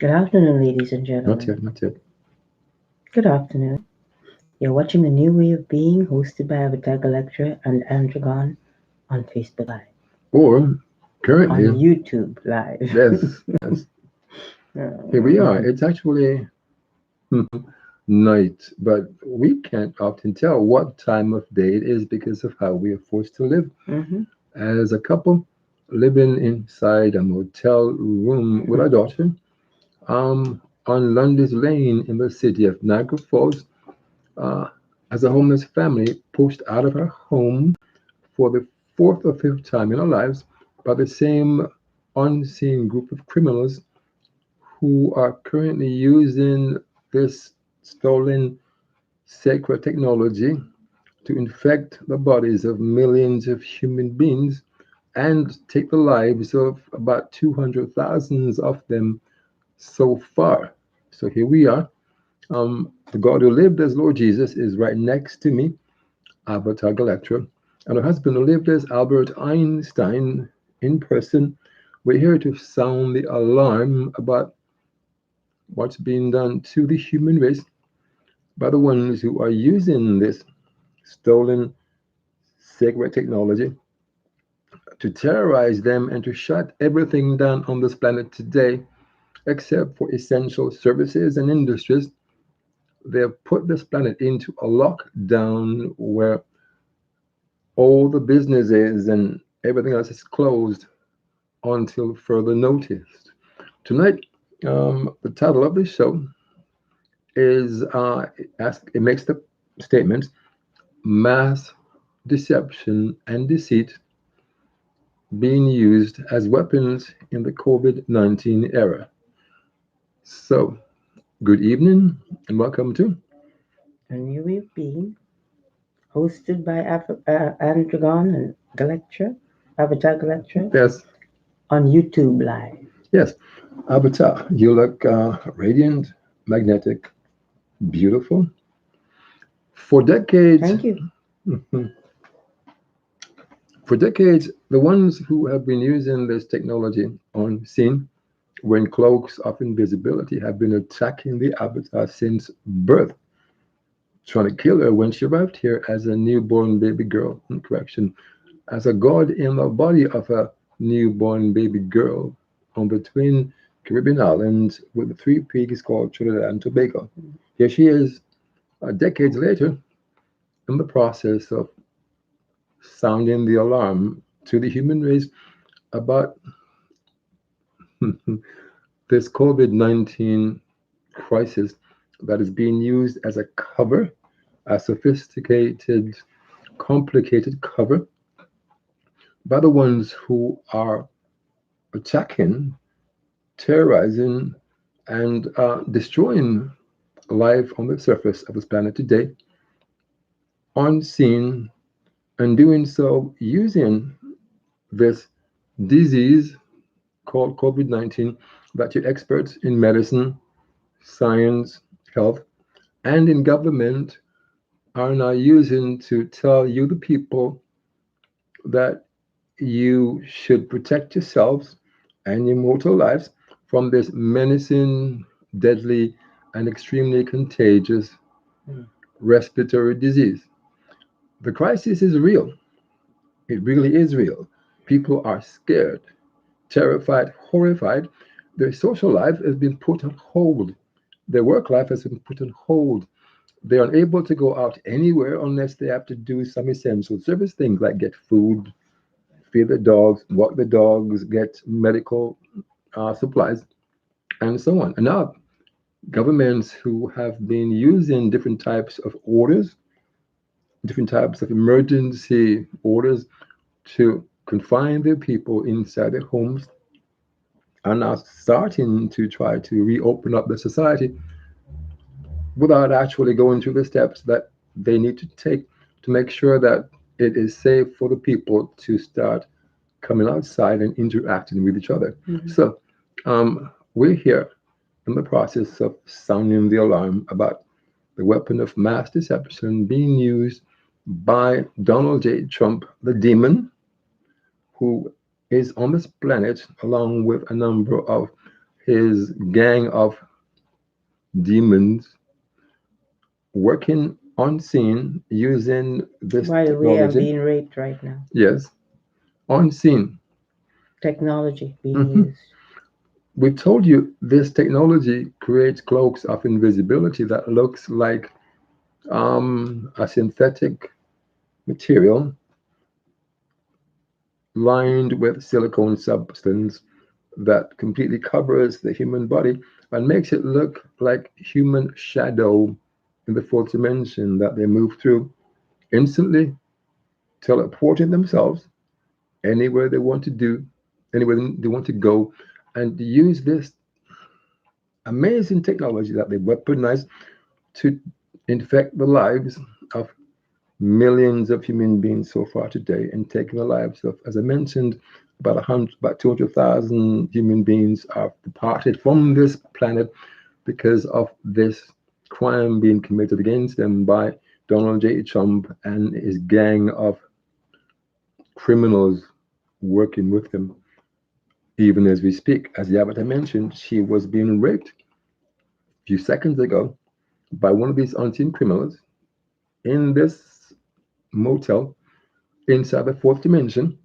Good afternoon, ladies and Not gentlemen. yet, not yet. Good afternoon. You're watching The New Way of Being, hosted by Avatar Galextra and Andraggon on Facebook Live, Or on currently, YouTube Live. yes, here we are. It's actually night, but we can't often tell what time of day it is because of how we are forced to live. Mhm. As a couple living inside a motel room with our daughter, on Lundy's Lane in the city of Niagara Falls, uh, as a homeless family pushed out of our home for the fourth or fifth time in our lives by the same unseen group of criminals who are currently using this stolen sacred technology to infect the bodies of millions of human beings and take the lives of about 200,000 of them so far. So here we are. The God who lived as Lord Jesus is right next to me, Avatar Galextra, and her husband who lived as Albert Einstein in person. We're here to sound the alarm about what's being done to the human race by the ones who are using this stolen sacred technology to terrorize them and to shut everything down on this planet today, except for essential services and industries. They have put this planet into a lockdown where all the businesses and everything else is closed until further notice. Tonight, the title of the show is it makes the statement mass deception and deceit being used as weapons in the COVID-19 era. So, good evening and welcome to A New Way of Being, hosted by Andraggon and Galextra, Avatar Galextra, yes, on YouTube Live. yes, Avatar. You look radiant, magnetic, beautiful. For decades, Thank you. for decades, the ones who have been using this technology on scene when cloaks of invisibility have been attacking the avatar since birth, trying to kill her when she arrived here as a newborn baby girl. Correction, as a god in the body of a newborn baby girl on the twin Caribbean islands with the three peaks called Trinidad and Tobago. Here she is, decades later, in the process of sounding the alarm to the human race about this COVID 19 crisis that is being used as a cover, a sophisticated, complicated cover by the ones who are attacking, terrorizing, and destroying life on the surface of this planet today, unseen, and doing so using this disease called COVID 19 that your experts in medicine, science, health, and in government are now using to tell you, the people, that you should protect yourselves and your mortal lives from this menacing, deadly, and extremely contagious Mm. respiratory disease. The crisis is real. It really is real. People are scared, terrified, horrified. Their social life has been put on hold. Their work life has been put on hold. They're unable to go out anywhere unless they have to do some essential service things like get food, feed the dogs, walk the dogs, get medical supplies, and so on. And now, governments who have been using different types of orders, different types of emergency orders to confine their people inside their homes are now starting to try to reopen up the society without actually going through the steps that they need to take to make sure that it is safe for the people to start coming outside and interacting with each other. Mhm. So we're here in the process of sounding the alarm about the weapon of mass deception being used by Donald J. Trump, the demon, who is on this planet along with a number of his gang of demons working unseen using this While we are technology. being raped right now, Yes, unseen. technology being Mhm. used. We told you this technology creates cloaks of invisibility that looks like a synthetic material lined with silicone substance that completely covers the human body and makes it look like human shadow in the fourth dimension that they move through, instantly teleporting themselves anywhere they want to do, anywhere they want to go, and use this amazing technology that they weaponize to infect the lives of millions of human beings so far today, and taking the lives of, as I mentioned, about 200,000 human beings are departed from this planet because of this crime being committed against them by Donald J. Trump and his gang of criminals working with them. Even as we speak, as the avatar mentioned, she was being raped a few seconds ago by one of these unseen criminals in this motel inside the fourth dimension,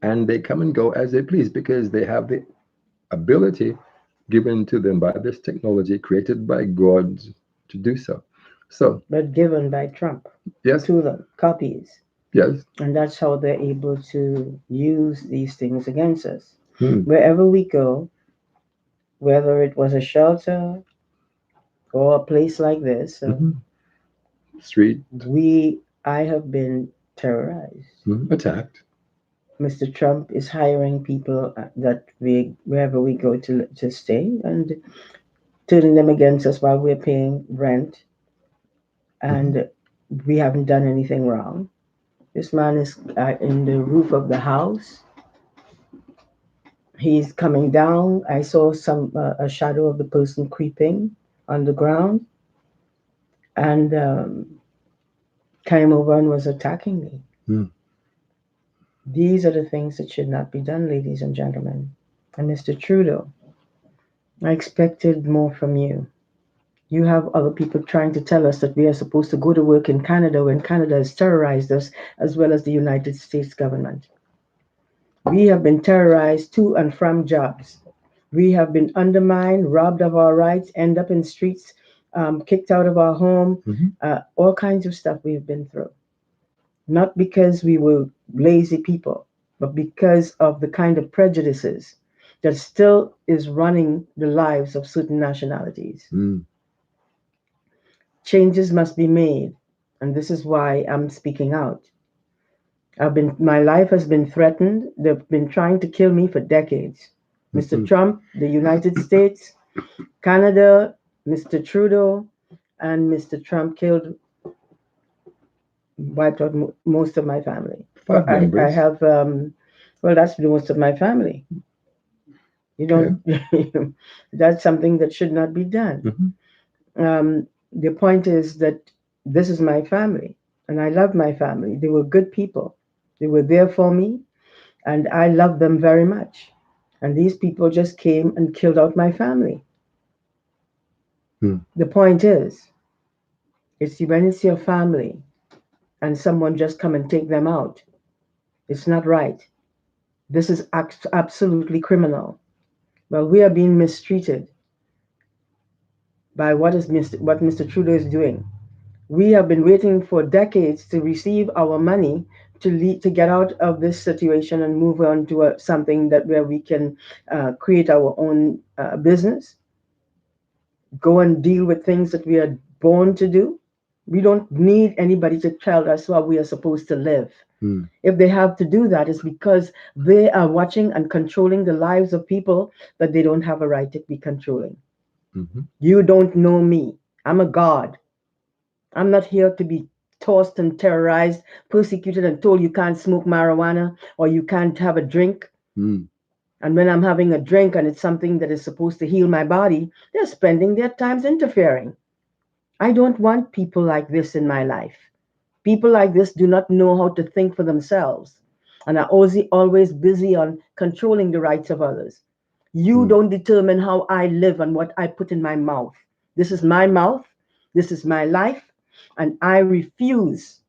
and they come and go as they please because they have the ability given to them by this technology created by God to do so. So, But given by Trump yes, to them, copies. yes, And that's how they're able to use these things against us. hmm, Wherever we go, whether it was a shelter or a place like this, hmm, street, I have been terrorized. attacked. Mr. Trump is hiring people that we wherever we go to stay and turning them against us while we're paying rent Hmm. and we haven't done anything wrong. This man is in the roof of the house. He's coming down. I saw some a shadow of the person creeping on the ground and came over and was attacking me. Hmm. These are the things that should not be done, ladies and gentlemen. And Mr. Trudeau, I expected more from you. You have other people trying to tell us that we are supposed to go to work in Canada when Canada has terrorized us, as well as the United States government. We have been terrorized to and from jobs. We have been undermined, robbed of our rights, end up in streets, kicked out of our home, Hmm. all kinds of stuff we have been through. Not because we were lazy people, but because of the kind of prejudices that still is running the lives of certain nationalities. Hmm. Changes must be made, and this is why I'm speaking out. My life has been threatened. They've been trying to kill me for decades. Mr. Hmm. Trump, the United States, Canada, Mr. Trudeau, and Mr. Trump killed, wiped out most of my family. Well, Five I members. have, well, that's most of my family. You Okay. don't, that's something that should not be done. Hmm. The point is that this is my family, and I love my family. They were good people. They were there for me, and I love them very much. And these people just came and killed out my family. Hmm. The point is, when it's your family and someone just come and take them out, it's not right. This is absolutely criminal. Well, we are being mistreated by what Mr. Trudeau is doing. We have been waiting for decades to receive our money to get out of this situation and move on to something that where we can create our own business, go and deal with things that we are born to do. We don't need anybody to tell us how we are supposed to live. Hmm. If they have to do that, it's because they are watching and controlling the lives of people that they don't have a right to be controlling. Hmm. You don't know me. I'm a god. I'm not here to be tossed and terrorized, persecuted, and told you can't smoke marijuana or you can't have a drink. Hmm. And when I'm having a drink and it's something that is supposed to heal my body, they're spending their times interfering. I don't want people like this in my life. People like this do not know how to think for themselves and are always busy on controlling the rights of others. You Mm. don't determine how I live and what I put in my mouth. This is my mouth. This is my life. And I refuse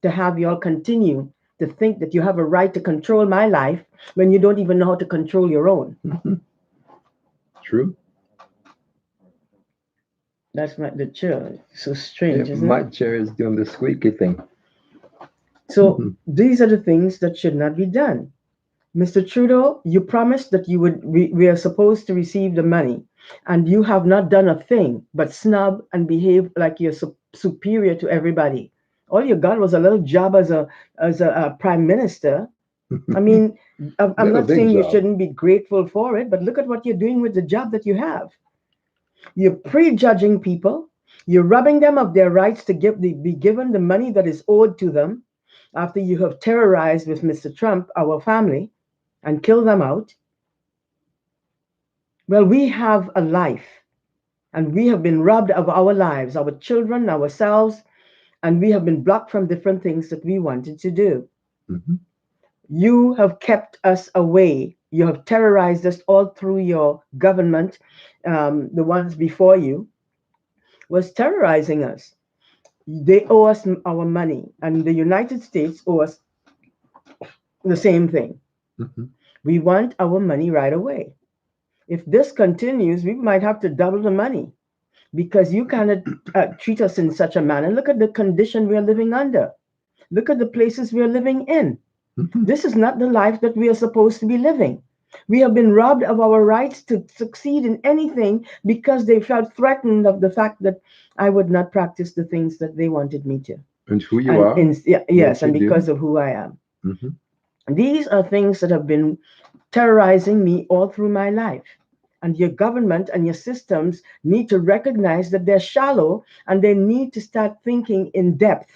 to have y'all continue to think that you have a right to control my life when you don't even know how to control your own. Mhm. True. That's my the chill. So Yeah, strange, isn't it? my chair is doing the squeaky thing. So Mhm. these are the things that should not be done. Mr. Trudeau, you promised that we are supposed to receive the money, and you have not done a thing but snub and behave like you're superior to everybody. All you got was a little job as a prime minister. I mean, I'm Little not big saying you job. shouldn't be grateful for it, but look at what you're doing with the job that you have. You're prejudging people. You're robbing them of their rights to be given the money that is owed to them after you have terrorized with Mr. Trump, our family, and killed them out. Well, we have a life, and we have been robbed of our lives, our children, ourselves, and we have been blocked from different things that we wanted to do. Mhm. You have kept us away. You have terrorized us all through your government. The ones before you was terrorizing us. They owe us our money, and the United States owe us the same thing. Mhm. We want our money right away. If this continues, we might have to double the money because you cannot treat us in such a manner. Look at the condition we are living under. Look at the places we are living in. Mhm. This is not the life that we are supposed to be living. We have been robbed of our rights to succeed in anything because they felt threatened of the fact that I would not practice the things that they wanted me to. And who you And are, yes, what you and do. because of who I am. Mhm. These are things that have been terrorizing me all through my life. And your government and your systems need to recognize that they're shallow and they need to start thinking in depth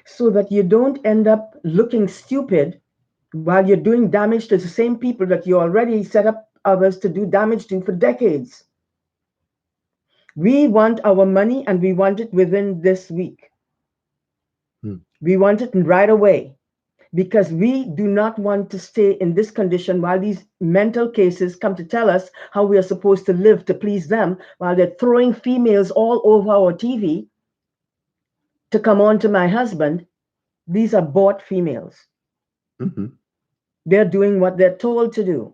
so that you don't end up looking stupid while you're doing damage to the same people that you already set up others to do damage to for decades. We want our money and we want it within this week. Mm. We want it right away, because we do not want to stay in this condition while these mental cases come to tell us how we are supposed to live to please them, while they're throwing females all over our TV to come on to my husband. These are bought females. Mhm. They're doing what they're told to do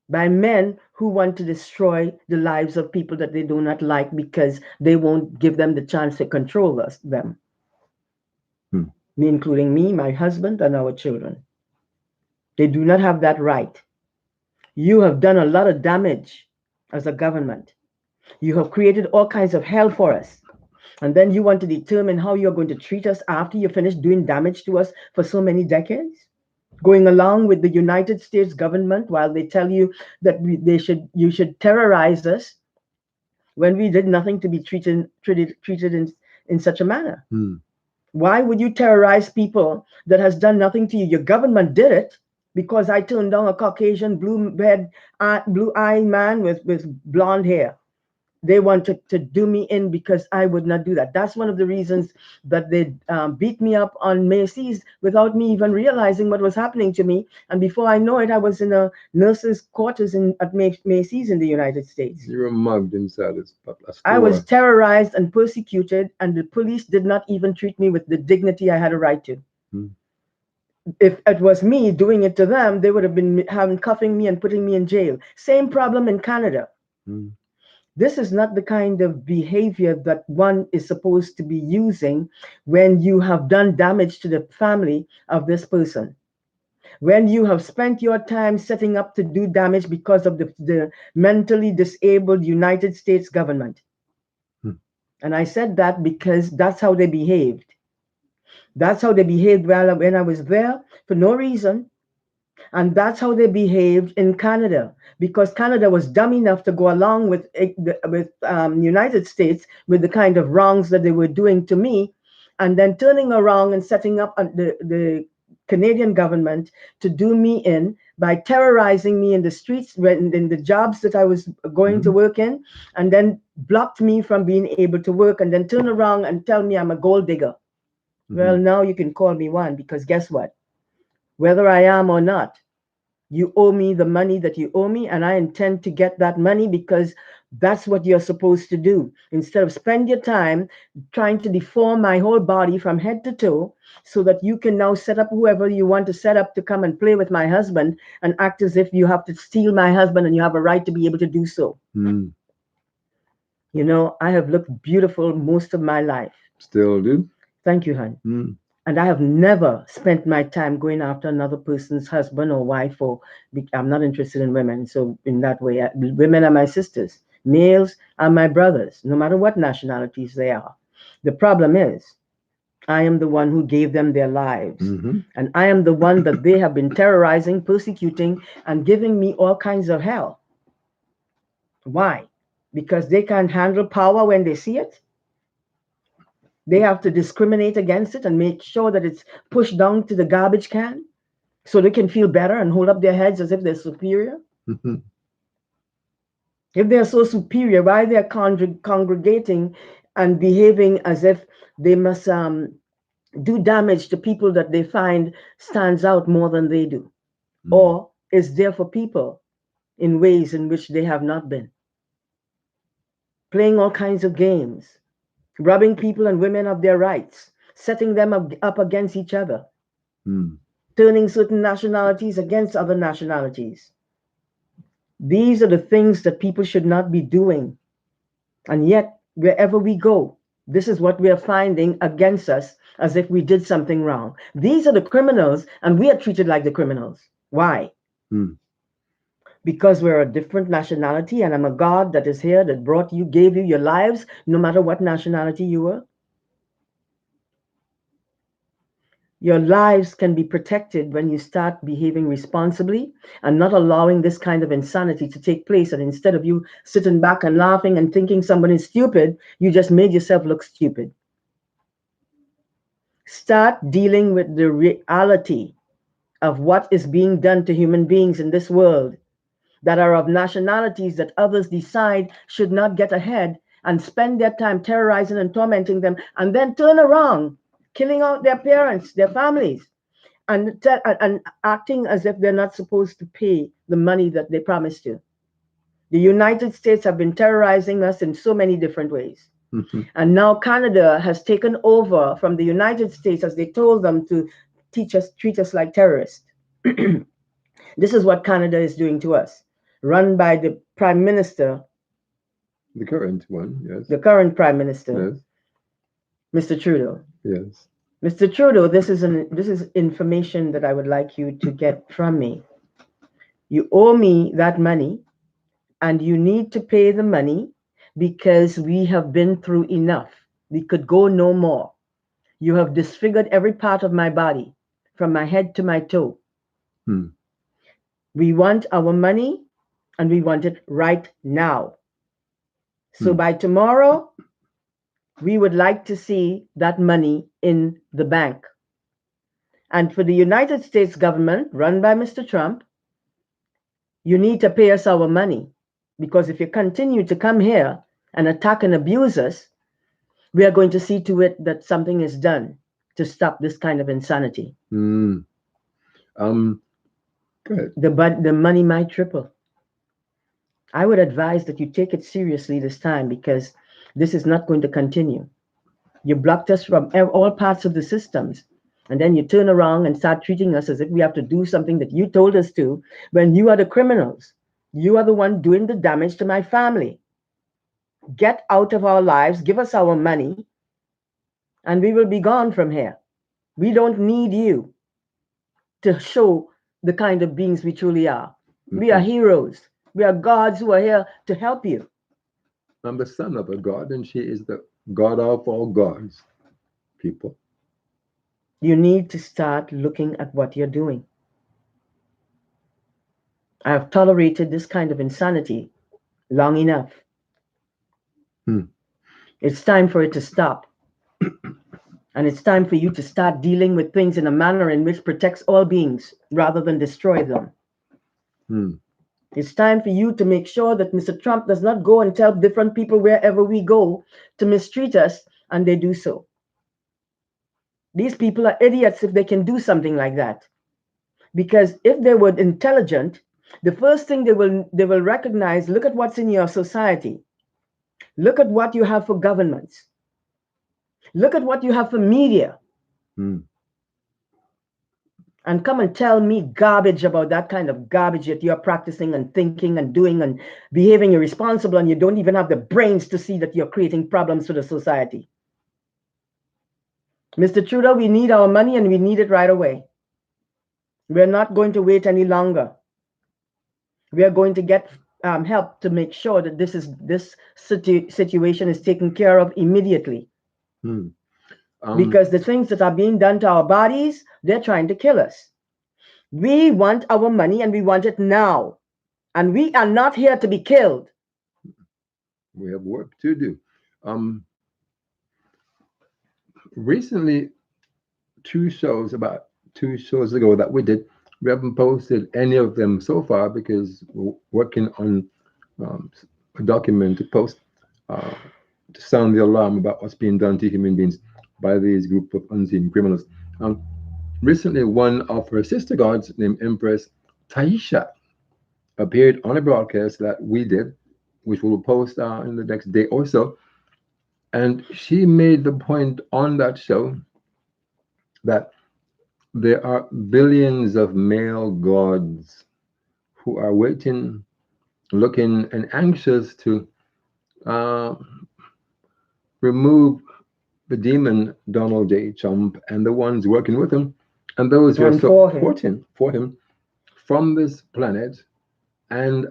by men who want to destroy the lives of people that they do not like because they won't give them the chance to control them, Mm. me including me, my husband, and our children. They do not have that right. You have done a lot of damage as a government. You have created all kinds of hell for us. And then you want to determine how you're going to treat us after you finish doing damage to us for so many decades? Going along with the United States government while they tell you that you should terrorize us when we did nothing to be treated in such a manner. Mm. Why would you terrorize people that has done nothing to you? Your government did it because I turned down a Caucasian blue eyed man with blonde hair. They wanted to do me in because I would not do that. That's one of the reasons that they beat me up on Macy's without me even realizing what was happening to me. And before I know it, I was in a nurse's quarters at Macy's in the United States. You were mugged inside a I was store. terrorized and persecuted, and the police did not even treat me with the dignity I had a right to. Mm. If it was me doing it to them, they would have been having cuffing me and putting me in jail. Same problem in Canada. Mm. This is not the kind of behavior that one is supposed to be using when you have done damage to the family of this person. When you have spent your time setting up to do damage because of the mentally disabled United States government. Mm. And I said that because that's how they behaved. That's how they behaved when I was there for no reason. And that's how they behaved in Canada, because Canada was dumb enough to go along with United States with the kind of wrongs that they were doing to me, and then turning around and setting up the Canadian government to do me in by terrorizing me in the streets in the jobs that I was going to Mhm. work in, and then blocked me from being able to work, and then turn around and tell me I'm a gold digger. Well, Mhm. now you can call me one, because guess what? Whether I am or not, You owe me the money that you owe me, and I intend to get that money because that's what you're supposed to do. Instead of spend your time trying to deform my whole body from head to toe so that you can now set up whoever you want to set up to come and play with my husband and act as if you have to steal my husband and you have a right to be able to do so. Mm. You know, I have looked beautiful most of my life. Still do. Thank you, hon. Mm. And I have never spent my time going after another person's husband or wife, or I'm not interested in women. So, in that way, women are my sisters, males are my brothers, no matter what nationalities they are. The problem is, I am the one who gave them their lives. Mm-hmm. And I am the one that they have been terrorizing, persecuting, and giving me all kinds of hell. Why? Because they can't handle power when they see it. They have to discriminate against it and make sure that it's pushed down to the garbage can so they can feel better and hold up their heads as if they're superior. Mm-hmm. If they're so superior, why they're congregating and behaving as if they must do damage to people that they find stands out more than they do, Mm. or is there for people in ways in which they have not been, playing all kinds of games, robbing people and women of their rights, setting them up against each other, Mm. turning certain nationalities against other nationalities. These are the things that people should not be doing. And yet, wherever we go, this is what we are finding against us as if we did something wrong. These are the criminals, and we are treated like the criminals. Why? Mm. Because we're a different nationality, and I'm a God that is here that brought you, gave you your lives, no matter what nationality you were. Your lives can be protected when you start behaving responsibly and not allowing this kind of insanity to take place. And instead of you sitting back and laughing and thinking someone is stupid, you just made yourself look stupid. Start dealing with the reality of what is being done to human beings in this world that are of nationalities that others decide should not get ahead, and spend their time terrorizing and tormenting them, and then turn around, killing out their parents, their families, and acting as if they're not supposed to pay the money that they promised to. The United States have been terrorizing us in so many different ways. Mm-hmm. And now Canada has taken over from the United States as they told them to treat us like terrorists. This is what Canada is doing to us, run by the Prime Minister, The current one, yes. the current Prime Minister, Yes. Mr. Trudeau. Yes. Mr. Trudeau, this is information that I would like you to get from me. You owe me that money, and you need to pay the money because we have been through enough. We could go no more. You have disfigured every part of my body, from my head to my toe. Mm. We want our money, and we want it right now. So Mm. by tomorrow, we would like to see that money in the bank. And for the United States government, run by Mr. Trump, you need to pay us our money. Because if you continue to come here and attack and abuse us, we are going to see to it that something is done to stop this kind of insanity. Mm. Go ahead. The money might triple. I would advise that you take it seriously this time, because this is not going to continue. You blocked us from all parts of the systems. And then you turn around and start treating us as if we have to do something that you told us to, when you are the criminals. You are the one doing the damage to my family. Get out of our lives, give us our money, and we will be gone from here. We don't need you to show the kind of beings we truly are. We are Mm-hmm. heroes. We are gods who are here to help you. I'm the son of a God, and she is the God of all gods, people. You need to start looking at what you're doing. I have tolerated this kind of insanity long enough. Hmm. It's time for it to stop. And it's time for you to start dealing with things in a manner in which protects all beings rather than destroy them. Hmm. It's time for you to make sure that Mr. Trump does not go and tell different people wherever we go to mistreat us, and they do so. These people are idiots if they can do something like that. Because if they were intelligent, the first thing they will recognize, look at what's in your society. Look at what you have for governments. Look at what you have for media. Mm. And come and tell me garbage about that kind of garbage that you're practicing and thinking and doing and behaving irresponsible, and you don't even have the brains to see that you're creating problems for the society. Mr. Trudeau, we need our money and we need it right away. We're not going to wait any longer. We are going to get help to make sure that this situation is taken care of immediately. Mm. Because the things that are being done to our bodies, they're trying to kill us. We want our money and we want it now. And we are not here to be killed. We have work to do. Um, Recently, about 2 shows ago that we did, we haven't posted any of them so far because we're working on um, a document to post uh, to sound the alarm about what's being done to human beings by these group of unseen criminals. Um, Recently, one of her sister gods named Empress Taisha appeared on a broadcast that we did, which we will post in the next day or so. And she made the point on that show that there are billions of male gods who are waiting, looking, and anxious to uh, remove the demon Donald J. Trump and the ones working with him and those who are And for him. supporting for him from this planet and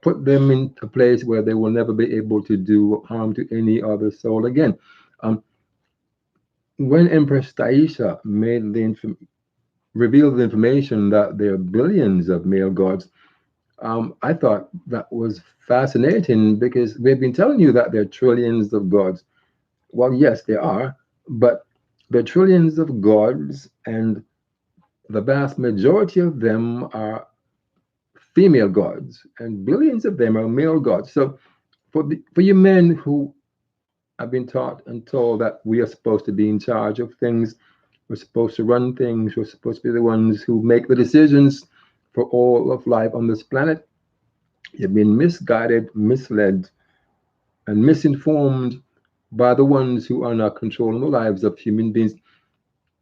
put them in a place where they will never be able to do harm to any other soul again. Um, when Empress Taisha revealed the information that there are billions of male gods, I thought that was fascinating because we've been telling you that there are trillions of gods. Well, yes, there are, but there are trillions of gods, and the vast majority of them are female gods, and billions of them are male gods. So, for you men who have been taught and told that we are supposed to be in charge of things, we're supposed to run things, we're supposed to be the ones who make the decisions for all of life on this planet, you've been misguided, misled, and misinformed by the ones who are not controlling the lives of human beings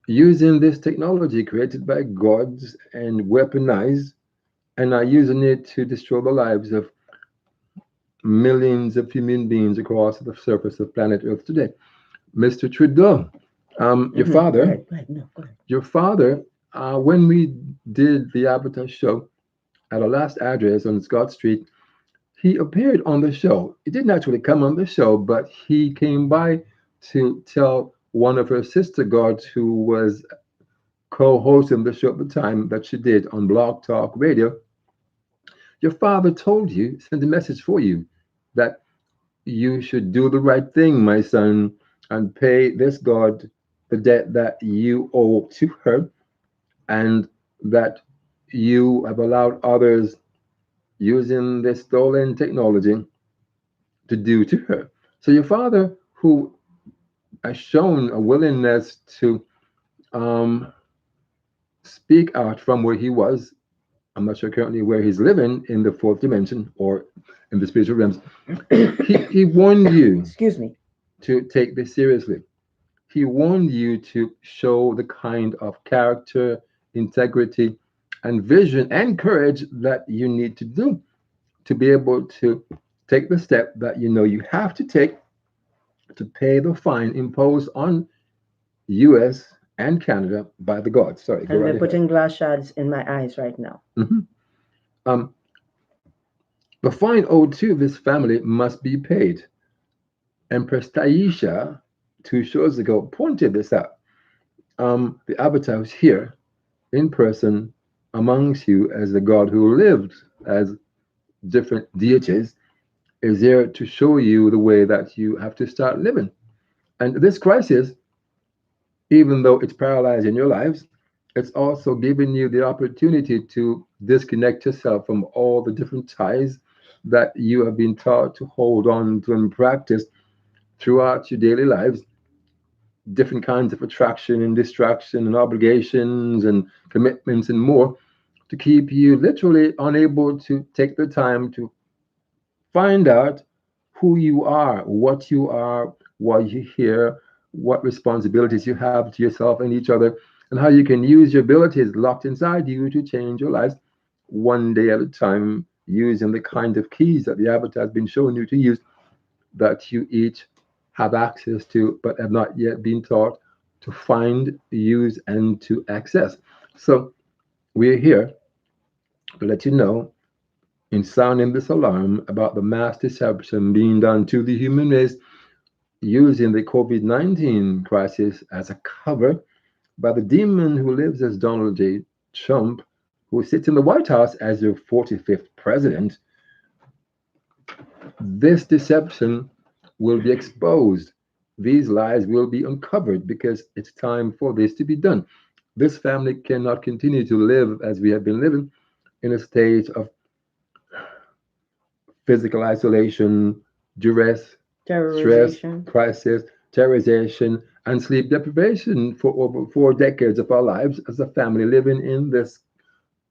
using this technology created by gods and weaponized and are using it to destroy the lives of millions of human beings across the surface of planet Earth today. Mr. Trudeau, your Go father, ahead, go ahead, no, go ahead. your father, when we did the Avatar show at our last address on Scott Street, he appeared on the show. He didn't actually come on the show, but he came by to tell one of her sister gods who was co-hosting the show at the time that she did on Blog Talk Radio. Your father told you, sent a message for you, that you should do the right thing, my son, and pay this God the debt that you owe to her, and that you have allowed others using this stolen technology to do to her. So your father, who has shown a willingness to um, speak out from where he was, I'm not sure currently where he's living in the fourth dimension or in the spiritual realms, he warned you Excuse me. to take this seriously. He warned you to show the kind of character, integrity, and vision and courage that you need to do to be able to take the step that you know you have to take to pay the fine imposed on US and Canada by the gods. Sorry, go And right they're ahead. putting glass shards in my eyes right now. Mhm. Um, the fine owed to this family must be paid. Empress Taisha, 2 shows ago, pointed this out. The avatar is here in person amongst you as the God who lived as different deities is there to show you the way that you have to start living. And this crisis, even though it's paralyzing your lives, it's also giving you the opportunity to disconnect yourself from all the different ties that you have been taught to hold on to and practice throughout your daily lives different kinds of attraction and distraction and obligations and commitments and more to keep you literally unable to take the time to find out who you are, why you're here, what responsibilities you have to yourself and each other, and how you can use your abilities locked inside you to change your lives one day at a time using the kind of keys that the avatar has been showing you to use that you each have access to but have not yet been taught to find, use, and to access. So we're here to let you know in sounding this alarm about the mass deception being done to the human race using the COVID-19 crisis as a cover by the demon who lives as Donald J. Trump, who sits in the White House as your 45th president. This deception will be exposed. These lies will be uncovered because it's time for this to be done. This family cannot continue to live as we have been living in a state of physical isolation, duress, stress, Terrorization. crisis, terrorization, and sleep deprivation for over 4 decades of our lives as a family living in this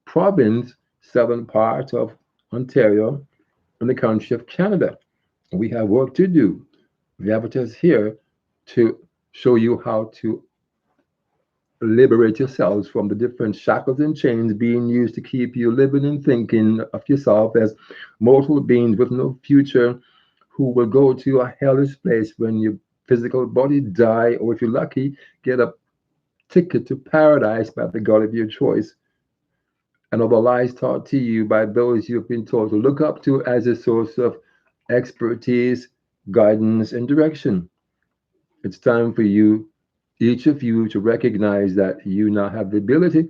province, southern part of Ontario, in the country of Canada. We have work to do. The Avatar is here to show you how to liberate yourselves from the different shackles and chains being used to keep you living and thinking of yourself as mortal beings with no future who will go to a hellish place when your physical body die, or if you're lucky, get a ticket to paradise by the God of your choice. And all the lies taught to you by those you've been told to look up to as a source of expertise, guidance, and direction. It's time for you, each of you, to recognize that you now have the ability,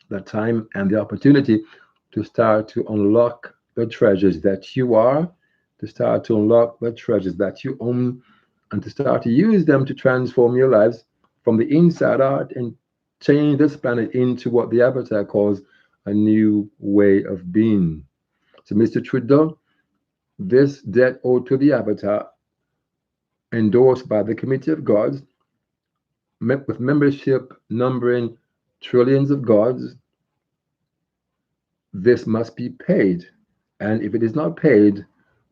the time, and the opportunity to start to unlock the treasures that you are, to start to unlock the treasures that you own, and to start to use them to transform your lives from the inside out and change this planet into what the Avatar calls a new way of being. So, Mr. Trudeau, this debt owed to the Avatar, endorsed by the Committee of Gods, with membership numbering trillions of gods, this must be paid. And if it is not paid,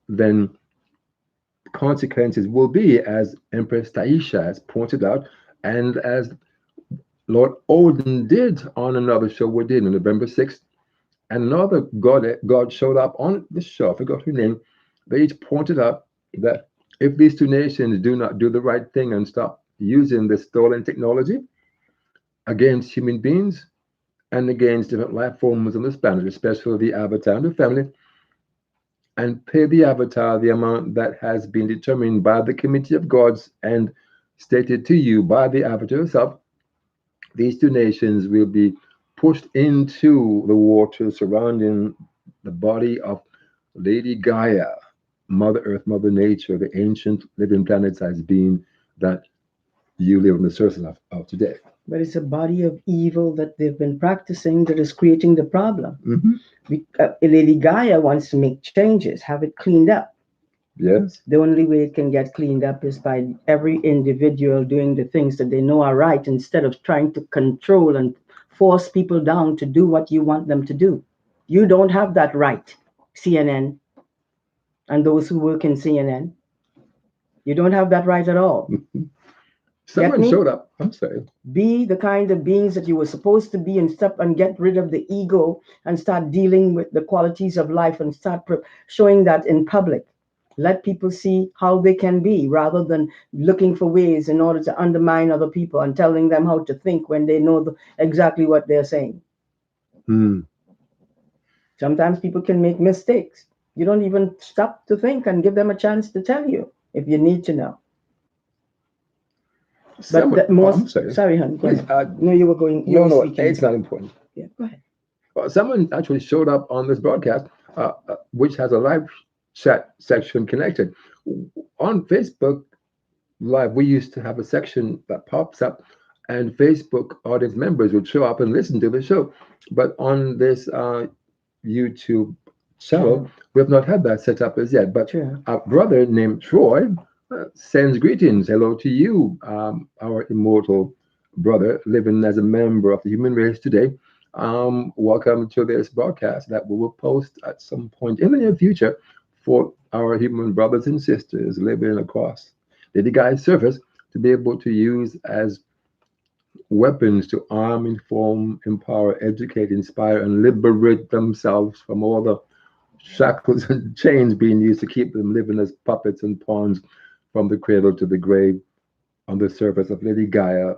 then consequences will be, as Empress Taisha has pointed out, and as Lord Odin did on another show we did on November 6th. And another god showed up on the show, I forgot her name. They each pointed out that if these two nations do not do the right thing and stop using this stolen technology against human beings and against different life forms on this planet, especially the Avatar and the family, and pay the Avatar the amount that has been determined by the Committee of Gods and stated to you by the Avatar herself, these two nations will be pushed into the water surrounding the body of Lady Gaia, Mother Earth, Mother Nature, the ancient living planet sized being that you live on the surface of today. But it's a body of evil that they've been practicing that is creating the problem. Mm-hmm. Lady Gaia wants to make changes, have it cleaned up. Yes. The only way it can get cleaned up is by every individual doing the things that they know are right instead of trying to control and force people down to do what you want them to do. You don't have that right, CNN and those who work in CNN. You don't have that right at all. Get Someone me? showed up. I'm sorry. Be the kind of beings that you were supposed to be and stop and get rid of the ego and start dealing with the qualities of life and start showing that in public. Let people see how they can be rather than looking for ways in order to undermine other people and telling them how to think when they know exactly what they're saying. Hmm. Sometimes people can make mistakes. You don't even stop to think and give them a chance to tell you if you need to know. But Someone, the I'm most, sorry. sorry, honey, go Please, ahead. No, you were going, you no, were no, speaking. it's not important. Yeah, go ahead. Well, someone actually showed up on this broadcast, which has a live chat section connected. On Facebook Live, we used to have a section that pops up, and Facebook audience members would show up and listen to the show. But on this YouTube channel, Sure. we have not had that set up as yet. But Sure. a brother named Troy Sends greetings. Hello to you, our immortal brother, living as a member of the human race today. Welcome to this broadcast that we will post at some point in the near future for our human brothers and sisters living across the guy's surface to be able to use as weapons to arm, inform, empower, educate, inspire, and liberate themselves from all the shackles and chains being used to keep them living as puppets and pawns from the cradle to the grave on the surface of Lady Gaia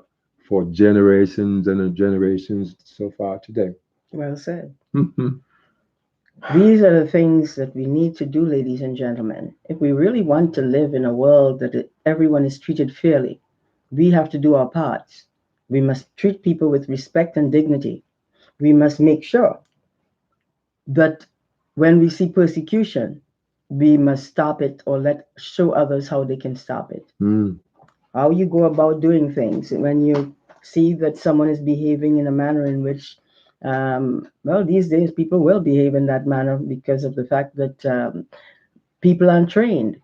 for generations and generations so far today. Well said. Mhm. These are the things that we need to do, ladies and gentlemen. If we really want to live in a world that everyone is treated fairly, we have to do our parts. We must treat people with respect and dignity. We must make sure that when we see persecution, we must stop it or let show others how they can stop it. Mm. How you go about doing things when you see that someone is behaving in a manner in which, well, these days people will behave in that manner because of the fact that people aren't trained.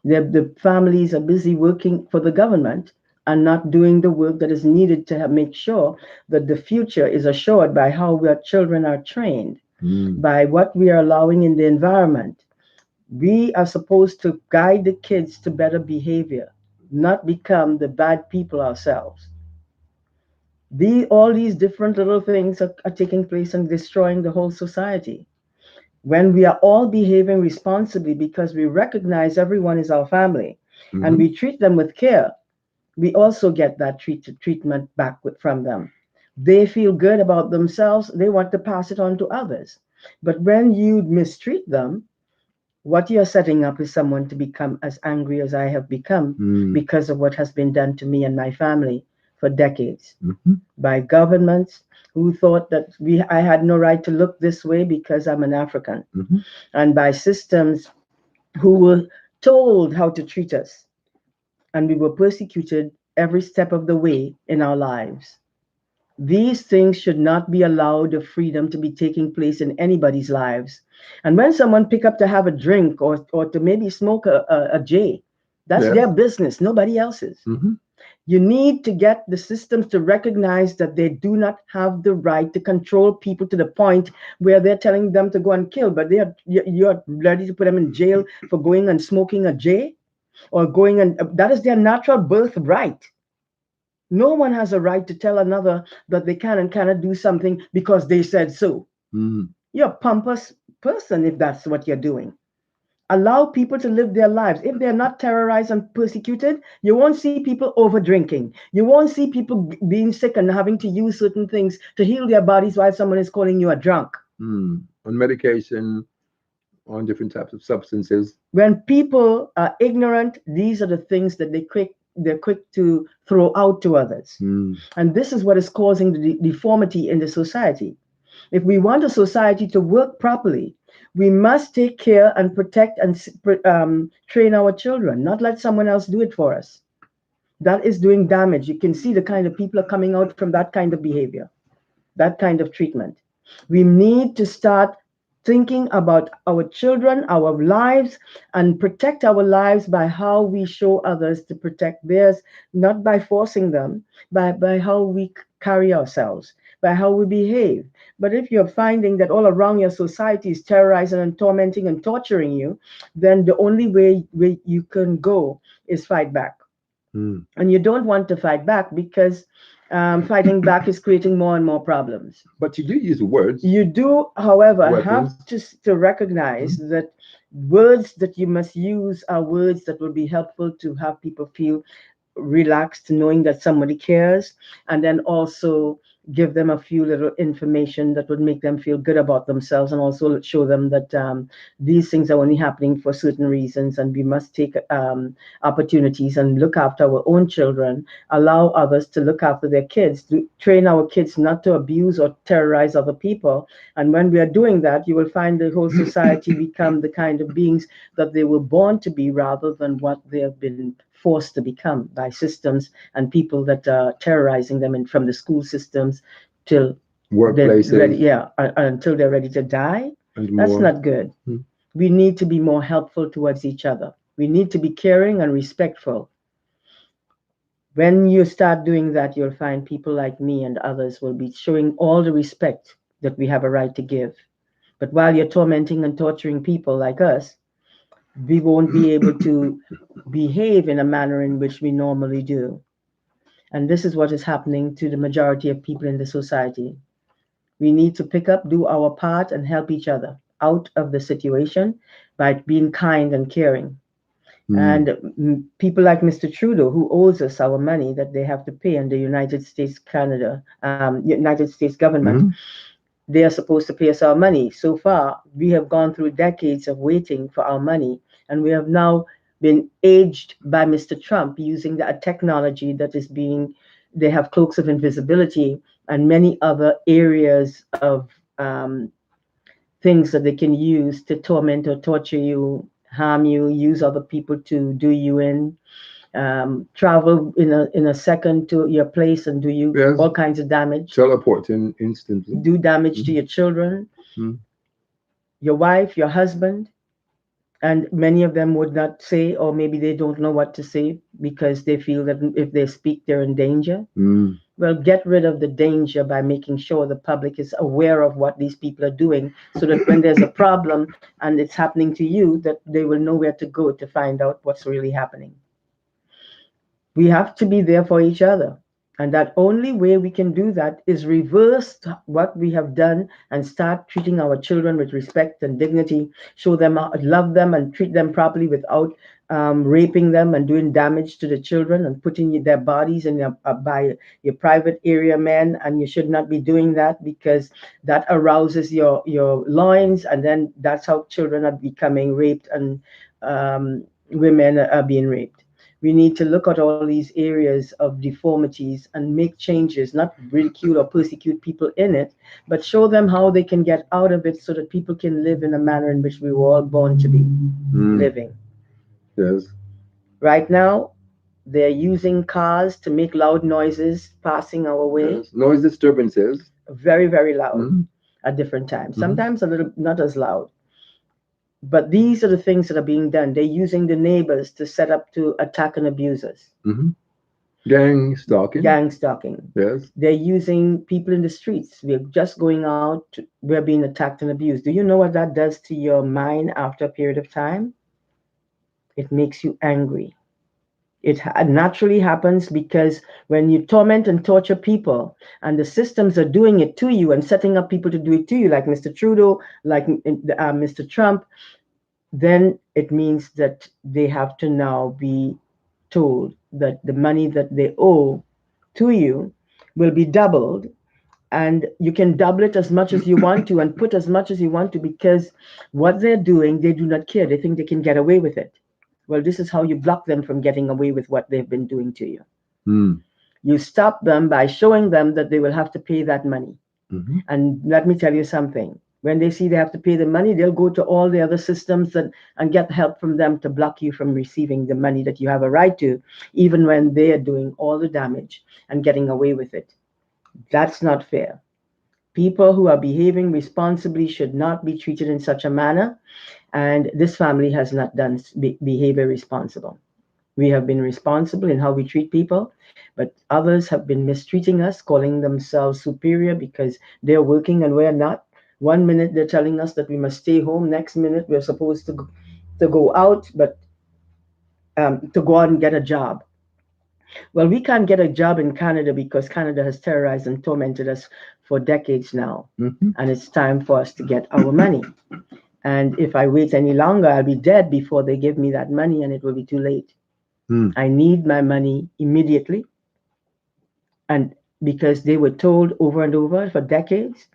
The families are busy working for the government and not doing the work that is needed to make sure that the future is assured by how our children are trained, Mm. by what we are allowing in the environment. We are supposed to guide the kids to better behavior, not become the bad people ourselves. All these different little things are taking place and destroying the whole society. When we are all behaving responsibly because we recognize everyone is our family and Mhm. we treat them with care, we also get that treatment back from them. They feel good about themselves, they want to pass it on to others. But when you mistreat them, what you're setting up is someone to become as angry as I have become Mm. because of what has been done to me and my family for decades Mhm. by governments who thought that I had no right to look this way because I'm an African, Mhm. and by systems who were told how to treat us, and we were persecuted every step of the way in our lives. These things should not be allowed the freedom to be taking place in anybody's lives. And when someone pick up to have a drink or to maybe smoke a J, that's Yes. their business, nobody else's. Mhm. You need to get the systems to recognize that they do not have the right to control people to the point where they're telling them to go and kill, but you're ready to put them in jail for going and smoking a J or going and that is their natural birthright. No one has a right to tell another that they can and cannot do something because they said so. Mm. You're a pompous person if that's what you're doing. Allow people to live their lives. If they're not terrorized and persecuted, you won't see people over drinking. You won't see people being sick and having to use certain things to heal their bodies while someone is calling you a drunk. Mm. On medication, on different types of substances. When people are ignorant, these are the things that they're quick to throw out to others. Mm. And this is what is causing the deformity in the society. If we want a society to work properly, we must take care and protect and train our children, not let someone else do it for us. That is doing damage. You can see the kind of people are coming out from that kind of behavior, that kind of treatment. We need to start thinking about our children, our lives, and protect our lives by how we show others to protect theirs, not by forcing them, by how we carry ourselves, by how we behave. But if you're finding that all around your society is terrorizing and tormenting and torturing you, then the only way you can go is fight back. Mm. And you don't want to fight back because fighting back is creating more and more problems. But you do use words, You do, however, have weapons. to recognize Mm. that words that you must use are words that will be helpful to have people feel relaxed, knowing that somebody cares, and then also give them a few little information that would make them feel good about themselves and also show them that these things are only happening for certain reasons and we must take opportunities and look after our own children, allow others to look after their kids, to train our kids not to abuse or terrorize other people. And when we are doing that, you will find the whole society become the kind of beings that they were born to be rather than what they have been forced to become by systems and people that are terrorizing them from the school systems till they're ready, Workplaces yeah, until they're ready to die. and That's more. not good. Mm. We need to be more helpful towards each other. We need to be caring and respectful. When you start doing that, you'll find people like me and others will be showing all the respect that we have a right to give. But while you're tormenting and torturing people like us, we won't be able to behave in a manner in which we normally do. And this is what is happening to the majority of people in the society. We need to pick up, do our part, and help each other out of the situation by being kind and caring. Mm. And people like Mr. Trudeau, who owes us our money that they have to pay under United States, Canada, United States government, Mm-hmm. they are supposed to pay us our money. So far, we have gone through decades of waiting for our money, and we have now been aged by Mr. Trump using a technology that is being, they have cloaks of invisibility and many other areas of things that they can use to torment or torture you, harm you, use other people to do you in, travel in a second to your place and do you Yes. all kinds of damage, Teleporting instantly. do damage to Mm-hmm. your children, Mm-hmm. your wife, your husband, and many of them would not say, or maybe they don't know what to say because they feel that if they speak, they're in danger. Mm. Well, get rid of the danger by making sure the public is aware of what these people are doing so that when there's a problem and it's happening to you, that they will know where to go to find out what's really happening. We have to be there for each other. And that only way we can do that is reverse what we have done and start treating our children with respect and dignity, show them, love them, and treat them properly without raping them and doing damage to the children and putting their bodies in by your private area, men. And you should not be doing that because that arouses your loins, and then that's how children are becoming raped and women are being raped. We need to look at all these areas of deformities and make changes, not ridicule or persecute people in it, but show them how they can get out of it so that people can live in a manner in which we were all born to be Mm. living. Yes. Right now, they're using cars to make loud noises passing our way, Yes. Noise disturbances. very, very loud Mm-hmm. at different times, Mm-hmm. sometimes a little not as loud. But these are the things that are being done. They're using the neighbors to set up to attack and abuse us. Mm-hmm. Gang stalking. Gang stalking. Yes. They're using people in the streets. We're just going out, we're being attacked and abused. Do you know what that does to your mind after a period of time? It makes you angry. It naturally happens because when you torment and torture people and the systems are doing it to you and setting up people to do it to you, like Mr. Trudeau, like Mr. Trump, then it means that they have to now be told that the money that they owe to you will be doubled, and you can double it as much as you want to and put as much as you want to, because what they're doing, they do not care. They think they can get away with it. Well, this is how you block them from getting away with what they've been doing to you. Mm. You stop them by showing them that they will have to pay that money. Mm-hmm. And let me tell you something. When they see they have to pay the money, they'll go to all the other systems and get help from them to block you from receiving the money that you have a right to, even when they are doing all the damage and getting away with it. That's not fair. People who are behaving responsibly should not be treated in such a manner, and this family has not done behavior responsible. We have been responsible in how we treat people, but others have been mistreating us, calling themselves superior because they're working and we're not. One minute they're telling us that we must stay home, next minute we're supposed to go out, but to go out and get a job. Well, we can't get a job in Canada because Canada has terrorized and tormented us for decades now. Mm-hmm. And it's time for us to get our money. And if I wait any longer, I'll be dead before they give me that money and it will be too late. Mm. I need my money immediately. And because they were told over and over for decades,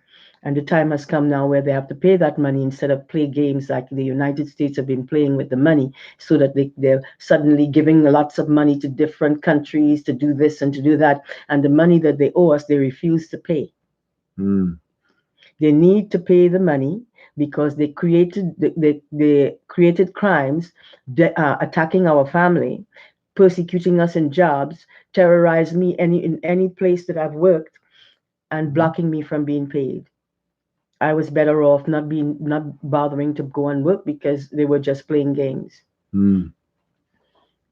and the time has come now where they have to pay that money instead of play games like the United States have been playing with the money, so that they're suddenly giving lots of money to different countries to do this and to do that. And the money that they owe us, they refuse to pay. Mm. They need to pay the money because they created crimes, attacking our family, persecuting us in jobs, terrorize me in any place that I've worked, and blocking me from being paid. I was better off not bothering to go and work because they were just playing games. Mm.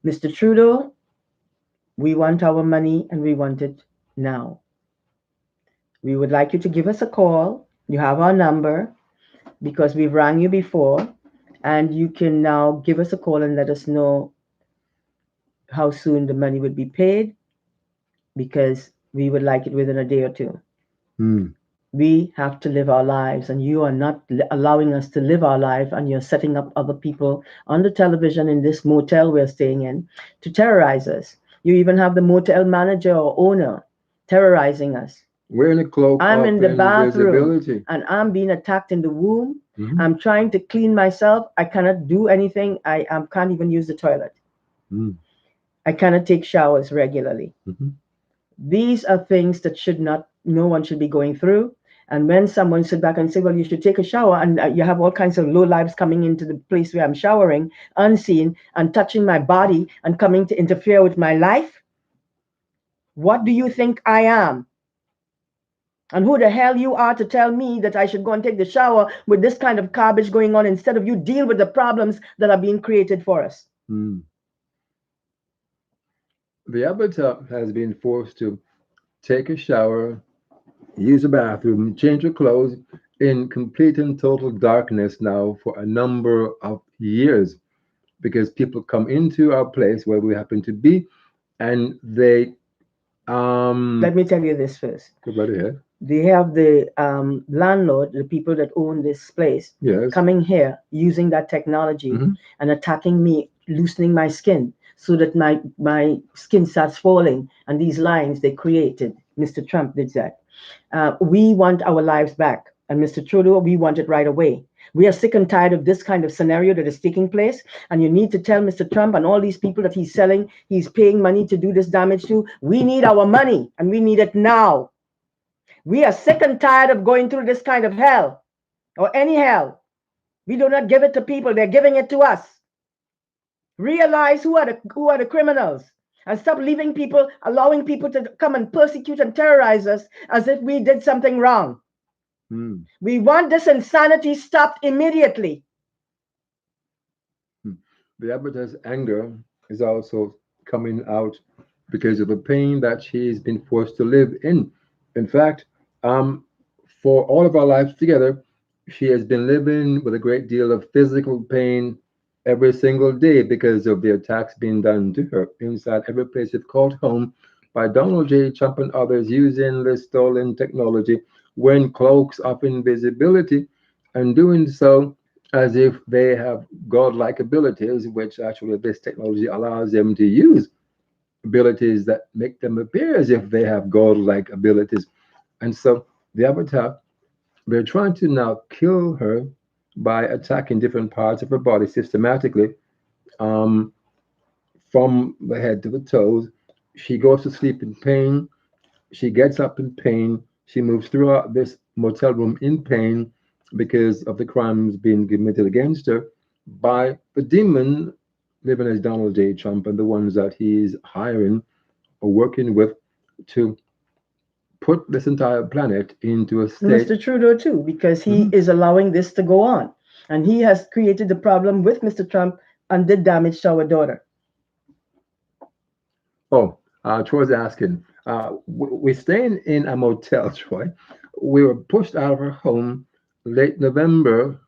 Mr. Trudeau, we want our money and we want it now. We would like you to give us a call. You have our number because we've rang you before, and you can now give us a call and let us know how soon the money would be paid because we would like it within a day or two. Hmm. We have to live our lives, and you are not allowing us to live our life, and you're setting up other people on the television in this motel we're staying in to terrorize us. You even have the motel manager or owner terrorizing us. Wearing a cloak I'm of in the bathroom invisibility. and I'm being attacked in the womb. Hmm. I'm trying to clean myself. I cannot do anything. I can't even use the toilet. Hmm. I cannot take showers regularly. Hmm. These are things that should not, no one should be going through. And when someone sit back and say, well, you should take a shower, and you have all kinds of low lives coming into the place where I'm showering, unseen, and touching my body and coming to interfere with my life, what do you think I am? And who the hell you are to tell me that I should go and take the shower with this kind of garbage going on instead of you deal with the problems that are being created for us? Hmm. The avatar has been forced to take a shower, use a bathroom, change her clothes in complete and total darkness now for a number of years because people come into our place where we happen to be and they Let me tell you this first. go right ahead. They have the landlord, the people that own this place, Yes. coming here using that technology Hmm. and attacking me, loosening my skin so that my skin starts falling. And these lines they created, Mr. Trump did that. We want our lives back. And Mr. Trudeau, we want it right away. We are sick and tired of this kind of scenario that is taking place. And you need to tell Mr. Trump and all these people that he's selling, he's paying money to do this damage to. We need our money and we need it now. We are sick and tired of going through this kind of hell or any hell. We do not give it to people, they're giving it to us. Realize who are the criminals and stop leaving people, allowing people to come and persecute and terrorize us as if we did something wrong. Hmm. We want this insanity stopped immediately. Hmm. The avatar's anger is also coming out because of the pain that she's been forced to live in. In fact, um, for all of our lives together, she has been living with a great deal of physical pain every single day because of the attacks being done to her inside every place it's called home by Donald J. Trump and others using the stolen technology wearing cloaks of invisibility and doing so as if they have godlike abilities, which actually this technology allows them to use abilities that make them appear as if they have godlike abilities. And so the avatar, they're trying to now kill her by attacking different parts of her body systematically, um, from the head to the toes. She goes to sleep in pain. She gets up in pain. She moves throughout this motel room in pain because of the crimes being committed against her by the demon living as Donald J. Trump and the ones that he's hiring or working with to put this entire planet into a state. Mr. Trudeau, too, because he Mhm. is allowing this to go on. And he has created the problem with Mr. Trump and did damage to our daughter. Oh, Troy's asking. We're staying in a motel, Troy. We were pushed out of our home late November.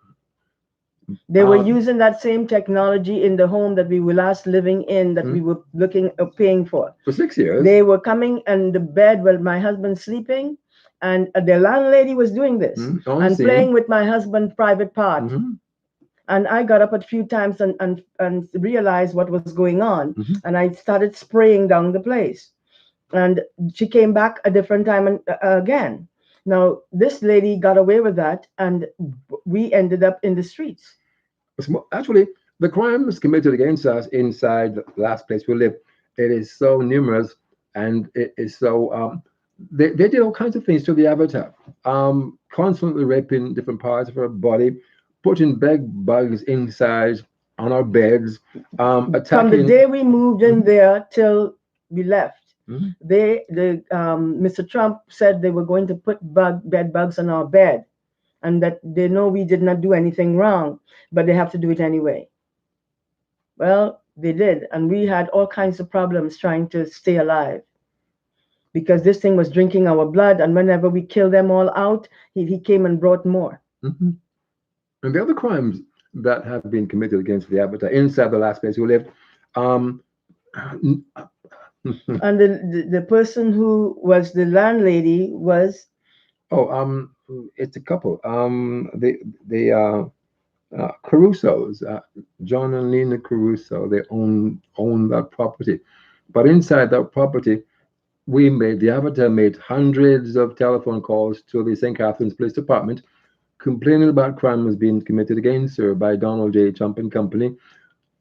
They were Um, using that same technology in the home that we were last living in that we mhm, were looking paying for. for 6 years. They were coming in the bed while my husband's sleeping, and the landlady was doing this On and scene. playing with my husband's private part. Hmm. And I got up a few times and realized what was going on, Hmm. and I started spraying down the place. And she came back a different time and again. Now this lady got away with that, and we ended up in the streets. Actually, the crimes committed against us inside the last place we live, it is so numerous and it is so. They did all kinds of things to the avatar, constantly raping different parts of our body, putting bed bugs inside on our beds, From the attacking. day we moved in Mhm, there till we left, mhm. Mr. Trump said they were going to put bed bugs on our bed, and that they know we did not do anything wrong, but they have to do it anyway. Well, They did, and we had all kinds of problems trying to stay alive because this thing was drinking our blood, and whenever we killed them all out, he came and brought more. Hmm. And the other crimes that have been committed against the Avatar inside the last place we lived, um, And the person who was the landlady was oh, it's a couple. The Caruso's, John and Lena Caruso. They own that property, but inside that property, the Avatar made hundreds of telephone calls to the St. Catharines Police Department, complaining about crimes being committed against her by Donald J. Trump and company,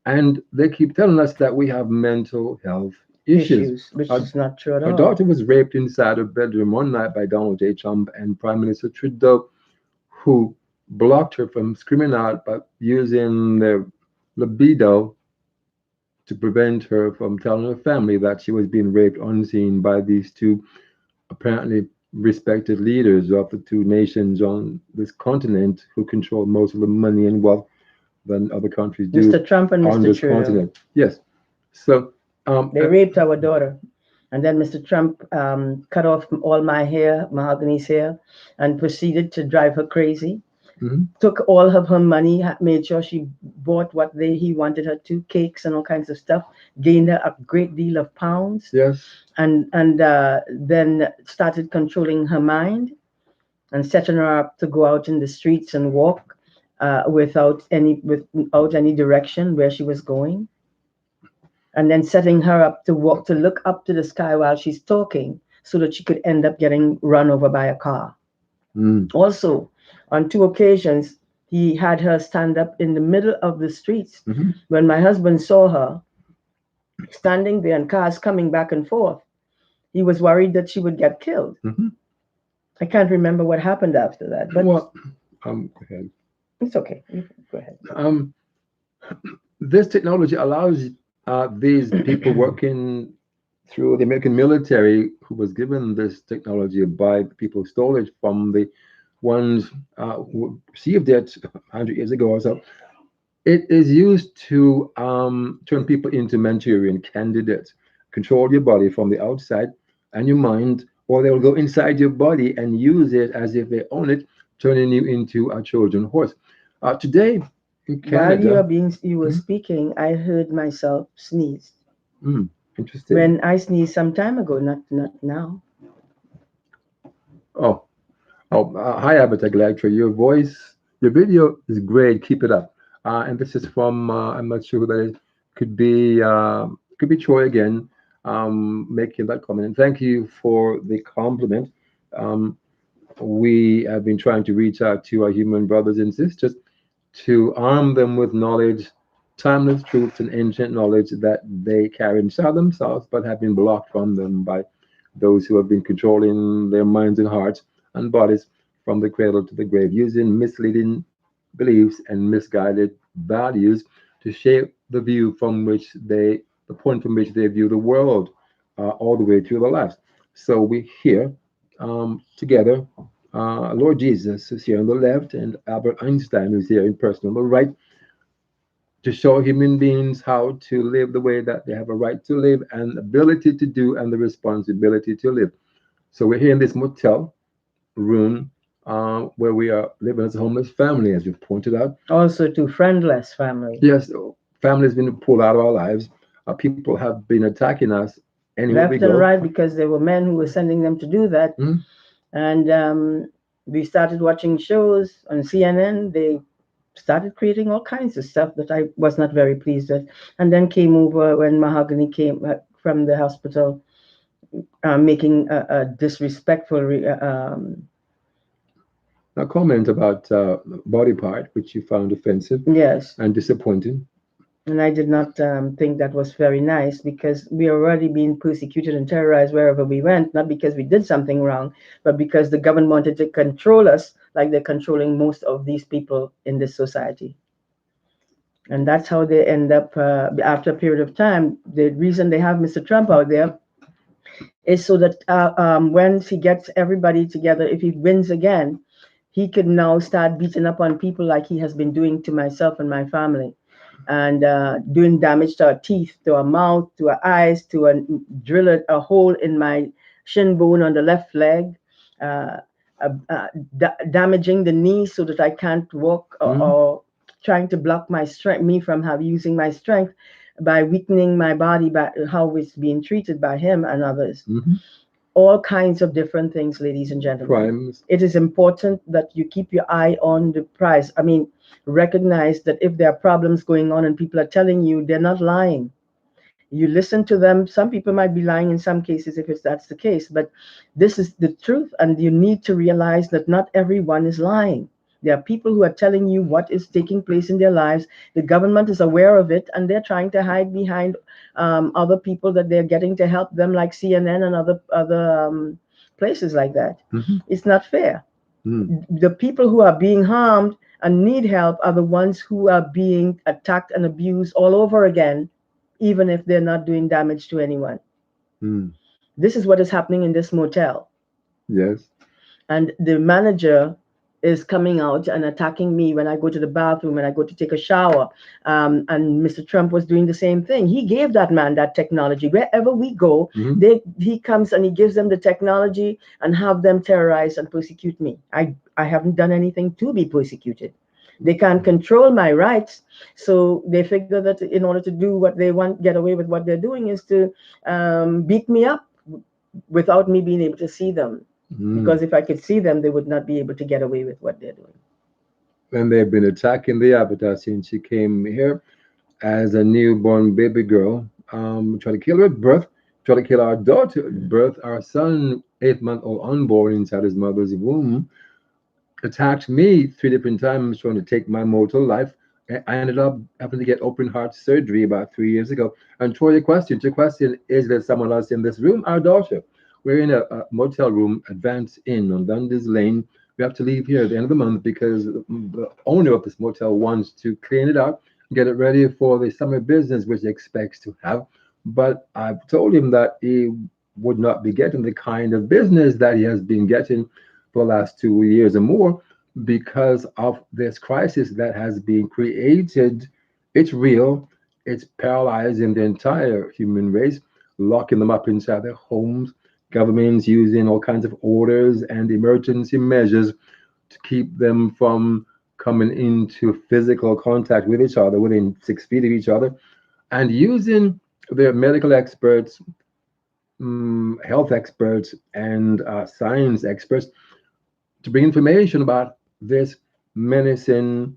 and they keep telling us that we have mental health issues. issues, which Our, is not true at our all. daughter was raped inside her bedroom one night by Donald J. Trump and Prime Minister Trudeau, who blocked her from screaming out by using their libido to prevent her from telling her family that she was being raped unseen by these two apparently respected leaders of the two nations on this continent who control most of the money and wealth than other countries Mr. do Trump and on Mr. this Trudeau, continent. Yes. So, they raped our daughter. And then Mr. Trump cut off all my hair, Mahogany's hair, and proceeded to drive her crazy. mhm, Took all of her money, made sure she bought what he wanted her to, cakes and all kinds of stuff, gained her a great deal of pounds, yes. and then started controlling her mind and setting her up to go out in the streets and walk without any direction where she was going, and then setting her up to walk to look up to the sky while she's talking so that she could end up getting run over by a car. Mm, Also, on two occasions, he had her stand up in the middle of the streets. mhm, When my husband saw her standing there and cars coming back and forth, he was worried that she would get killed. mhm. I can't remember what happened after that, but Well, go ahead. it's okay. You go ahead. Um, this technology allows these people working through the American military, who was given this technology by the people who stole it from the ones who received it 100 years ago or so. It is used to turn people into Manchurian candidates, control your body from the outside and your mind, or they'll go inside your body and use it as if they own it, turning you into a Trojan horse. Today in While Canada, you were mhm, speaking, I heard myself sneeze. mm, interesting. When I sneezed some time ago, not now. Oh, hi, Avatar Galextra. Your voice, your video is great. Keep it up. And this is from I'm not sure who that is. Could be Troy again, making that comment. And thank you for the compliment. Um, we have been trying to reach out to our human brothers and sisters to arm them with knowledge, timeless truths, and ancient knowledge that they carry inside themselves, but have been blocked from them by those who have been controlling their minds and hearts and bodies from the cradle to the grave, using misleading beliefs and misguided values to shape the point from which they view the world, all the way through their lives. So we're here together. Lord Jesus is here on the left, and Albert Einstein is here in person on the right, to show human beings how to live the way that they have a right to live and ability to do and the responsibility to live. So we're here in this motel room where we are living as a homeless family, as you've pointed out. Also to friendless family, Yes, family has been pulled out of our lives. People have been attacking us anywhere we left and go. right, because there were men who were sending them to do that. Mhm. And we started watching shows on CNN. They started creating all kinds of stuff that I was not very pleased with. And then came over when Mahogany came from the hospital, making a disrespectful. A comment about body part, which you found offensive Yes, and disappointing. and I did not think that was very nice because we are already being persecuted and terrorized wherever we went, not because we did something wrong, but because the government wanted to control us like they're controlling most of these people in this society. And that's how they end up, after a period of time. The reason they have Mr. Trump out there is so that when he gets everybody together, if he wins again, he could now start beating up on people like he has been doing to myself and my family. and doing damage to our teeth, to our mouth, to our eyes, to drill a hole in my shin bone on the left leg, uh, damaging the knee so that I can't walk, Mm-hmm. or trying to block my strength, me from using my strength by weakening my body by how it's being treated by him and others. Mm-hmm. All kinds of different things, ladies and gentlemen. Crimes. It is important that you keep your eye on the prize. I mean, recognize that if there are problems going on and people are telling you, they're not lying. You listen to them. Some people might be lying in some cases if that's the case, but this is the truth, and you need to realize that not everyone is lying. There are people who are telling you what is taking place in their lives. The government is aware of it, and they're trying to hide behind other people that they're getting to help them, like CNN and other places like that. Mm-hmm. It's not fair. Mm. The people who are being harmed and need help are the ones who are being attacked and abused all over again, even if they're not doing damage to anyone. Mm. This is what is happening in this motel. Yes. And the manager is coming out and attacking me when I go to the bathroom and I go to take a shower. And Mr. Trump was doing the same thing. He gave that man that technology. Wherever we go, Mm-hmm. he comes and he gives them the technology and have them terrorize and persecute me. I haven't done anything to be persecuted. They can't control my rights, so they figure that in order to do what they want, get away with what they're doing, is to beat me up without me being able to see them, Mm. because if I could see them, they would not be able to get away with what they're doing. And they've been attacking the Avatar since she came here as a newborn baby girl. Try to kill her at birth, try to kill our daughter at birth, our son, 8-month-old unborn inside his mother's womb, attacked me 3 different times trying to take my mortal life. I ended up having to get open heart surgery about 3 years ago. And for your question is there someone else in this room? Our daughter. We're in a motel room, Advance Inn on Dundas Lane. We have to leave here at the end of the month because the owner of this motel wants to clean it out, get it ready for the summer business, which he expects to have. But I've told him that he would not be getting the kind of business that he has been getting for the last 2 years or more because of this crisis that has been created. It's real, it's paralyzing the entire human race, locking them up inside their homes, governments using all kinds of orders and emergency measures to keep them from coming into physical contact with each other within 6 feet of each other, and using their medical experts, health experts, and science experts to bring information about this menacing,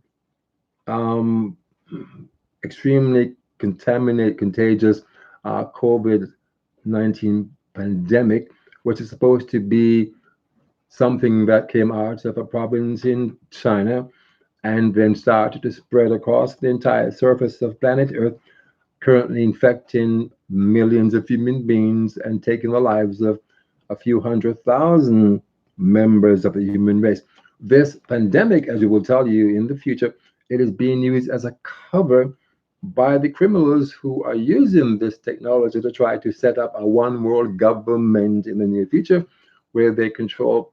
um, extremely contagious COVID-19 pandemic, which is supposed to be something that came out of a province in China and then started to spread across the entire surface of planet Earth, currently infecting millions of human beings and taking the lives of a few 100,000 members of the human race. This pandemic, as we will tell you in the future, it is being used as a cover by the criminals who are using this technology to try to set up a one world government in the near future where they control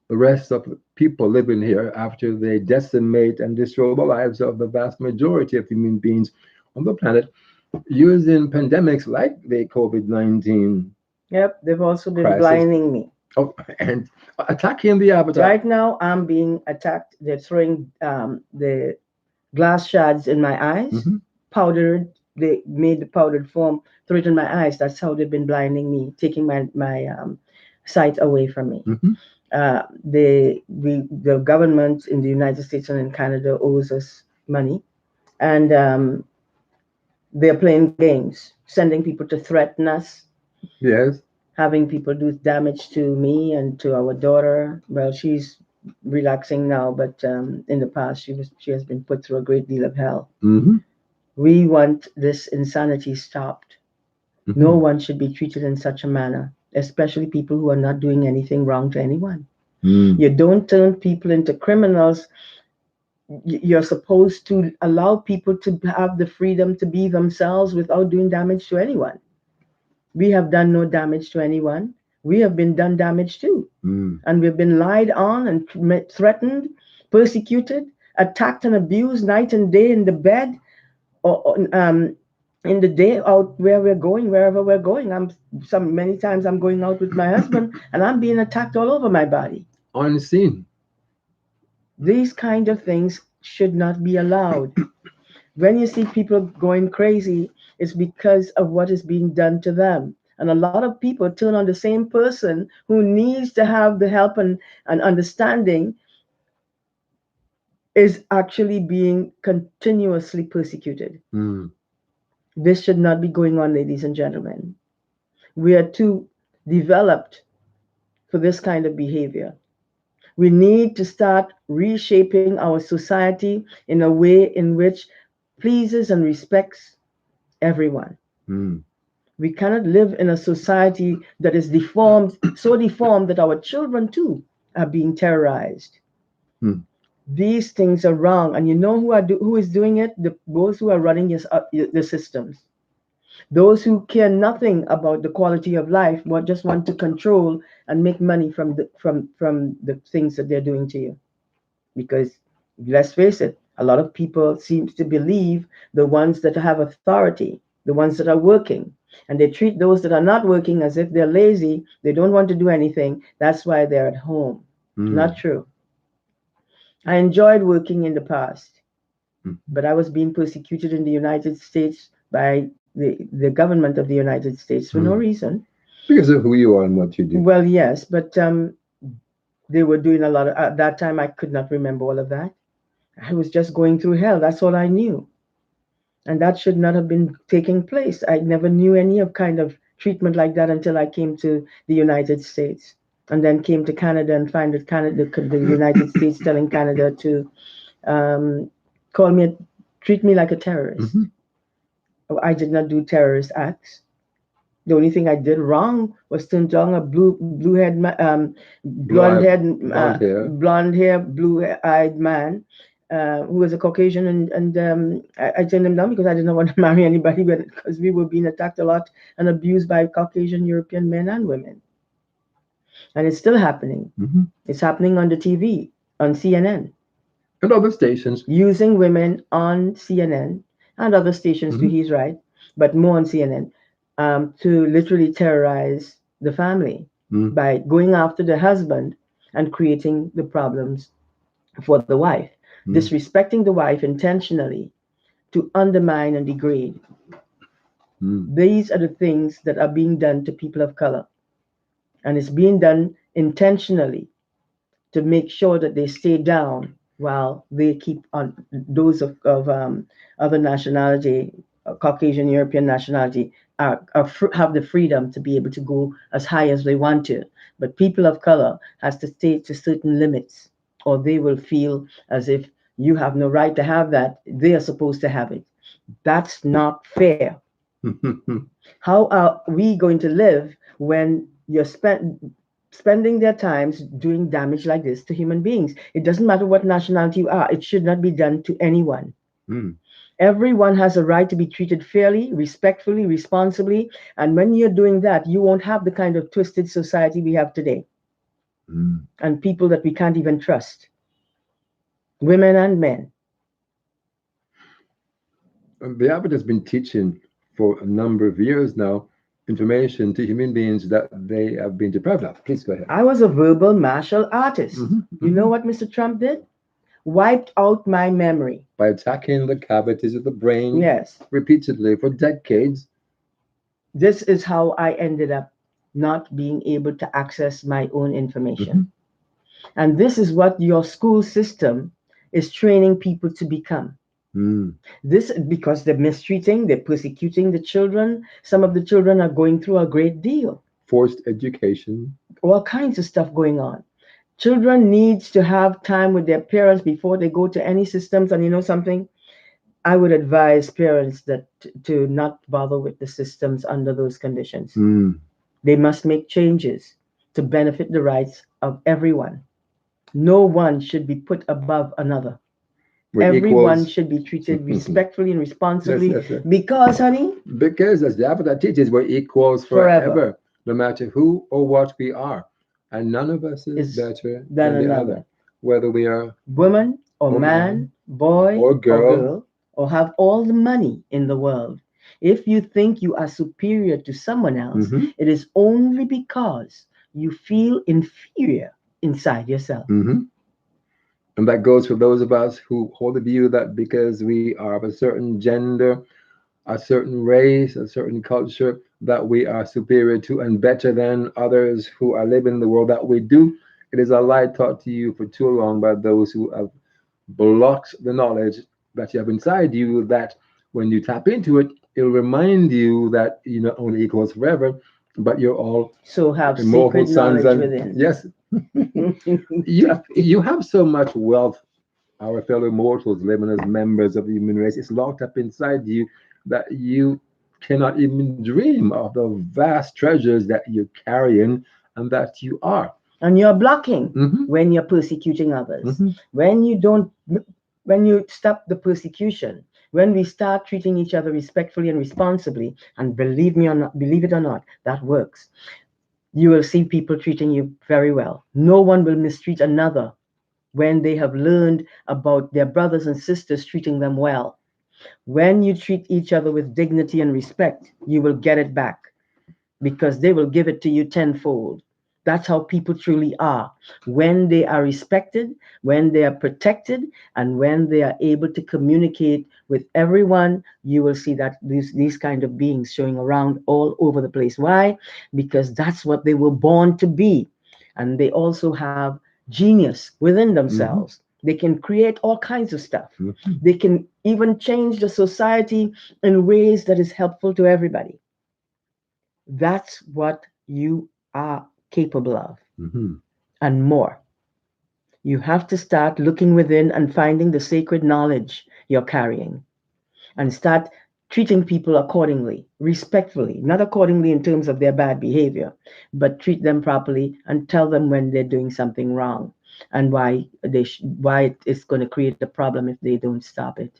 the rest of the people living here after they decimate and destroy the lives of the vast majority of human beings on the planet using pandemics like the COVID-19 Yep, they've also been crisis. blinding me. Oh, and attacking the avatar. Right now, I'm being attacked. They're throwing the glass shards in my eyes, Hmm. powdered. They made the powdered form, threw it in my eyes. That's how they've been blinding me, taking my sight away from me. Hmm. The government in the United States and in Canada owes us money, and they're playing games, sending people to threaten us, Yes. having people do damage to me and to our daughter. Well, she's relaxing now, but in the past she has been put through a great deal of hell. Hmm. We want this insanity stopped. No Hmm. one should be treated in such a manner, especially people who are not doing anything wrong to anyone. Mm. You don't turn people into criminals. You're supposed to allow people to have the freedom to be themselves without doing damage to anyone. We have done no damage to anyone. We have been done damage too. Mm. And we've been lied on and threatened, persecuted, attacked and abused night and day in the bed. or in the day out where we're going, wherever we're going. Some many times I'm going out with my husband and I'm being attacked all over my body. Unseen. These kind of things should not be allowed. When you see people going crazy, it's because of what is being done to them. And a lot of people turn on the same person who needs to have the help and understanding is actually being continuously persecuted. Mm. This should not be going on, ladies and gentlemen. We are too developed for this kind of behavior. We need to start reshaping our society in a way in which pleases and respects everyone. Mm. We cannot live in a society that is deformed, so deformed that our children too are being terrorized. Mm. These things are wrong, and you know who is doing it? Those who are running the systems. Those who care nothing about the quality of life, but just want to control and make money from the things that they're doing to you. Because let's face it, a lot of people seem to believe the ones that have authority, the ones that are working, and they treat those that are not working as if they're lazy, they don't want to do anything. That's why they're at home. Mm. Not true. I enjoyed working in the past, Mm. but I was being persecuted in the United States by the government of the United States for no Mm. reason. Because of who you are and what you do. Well, yes, but they were doing a lot of, at that time I could not remember all of that. I was just going through hell. That's all I knew. And that should not have been taking place. I never knew any of kind of treatment like that until I came to the United States and then came to Canada and find that the United States telling Canada to um, call me, treat me like a terrorist. Mm-hmm. I did not do terrorist acts. The only thing I did wrong was turn down a Blonde hair. blonde hair, blue-eyed man who was a Caucasian, and I turned him down because I didn't want to marry anybody because we were being attacked a lot and abused by Caucasian European men and women, and it's still happening. Mm-hmm. It's happening on the TV, on CNN, And other stations. using women on CNN and other stations too. Mm-hmm. He's right, but more on CNN to literally terrorize the family Mm. by going after the husband and creating the problems for the wife, Mm. disrespecting the wife intentionally to undermine and degrade. Mm. These are the things that are being done to people of color, and it's being done intentionally to make sure that they stay down while they keep on those of other nationality, Caucasian European nationality, have the freedom to be able to go as high as they want to. But people of color has to stay to certain limits, or they will feel as if you have no right to have that. They are supposed to have it. That's not fair. How are we going to live when spending their times doing damage like this to human beings? It doesn't matter what nationality you are, it should not be done to anyone. Mm. Everyone has a right to be treated fairly, respectfully, responsibly. And when you're doing that, you won't have the kind of twisted society we have today Mm. and people that we can't even trust, women and men. The Abbot has been teaching for a number of years now information to human beings that they have been deprived of. Please go ahead. I was a verbal martial artist. Mm-hmm. You know what Mr. Trump did? Wiped out my memory. By attacking the cavities of the brain Yes. repeatedly for decades. This is how I ended up not being able to access my own Mm-hmm. information. And this is what your school system is training people to become. Mm. This because they're mistreating, they're persecuting the children. Some of the children are going through a great deal. Forced education. All kinds of stuff going on. Children needs to have time with their parents before they go to any systems. And you know something? I would advise parents that to not bother with the systems under those conditions. Mm. They must make changes to benefit the rights of everyone. No one should be put above another. We're Everyone equals. should be treated respectfully and Yes, responsibly yes, yes. because, honey, Because as the Avatar teaches, we're equals forever forever, no matter who or what we are. And none of us is is better than than the other, another. whether we are Woman or or man, man boy or or girl girl or have all the money in the world, if you think you are superior to someone else, Mm-hmm. it is only because you feel inferior inside yourself. Mm-hmm. And that goes for those of us who hold the view that because we are of a certain gender, a certain race, a certain culture, that we are superior to and better than others who are living in the world that we do. It is a lie taught to you for too long by those who have blocked the knowledge that you have inside you, that when you tap into it, it'll remind you that you're not only equals forever, but you're all So have immortal secret sons. knowledge And within. yes, you have so much wealth, our fellow mortals living as members of the human race. It's locked up inside you that you cannot even dream of the vast treasures that you're carrying and that you are. And you're blocking Hmm. when you're persecuting others. Hmm. When you don't, when you stop the persecution, when we start treating each other respectfully and responsibly, and believe me or not, believe it or not, that works. You will see people treating you very well. No one will mistreat another when they have learned about their brothers and sisters treating them well. When you treat each other with dignity and respect, you will get it back because they will give it to you tenfold. That's how people truly are. When they are respected, when they are protected, and when they are able to communicate with everyone, you will see that these kind of beings showing around all over the place. Why? Because that's what they were born to be. And they also have genius within Hmm. themselves. They can create all kinds of stuff. Hmm. They can even change the society in ways that is helpful to everybody. That's what you are capable of Hmm. and more. You have to start looking within and finding the sacred knowledge you're carrying and start treating people accordingly, respectfully, not accordingly in terms of their bad behavior, but treat them properly and tell them when they're doing something wrong and why it's going to create a problem if they don't stop it.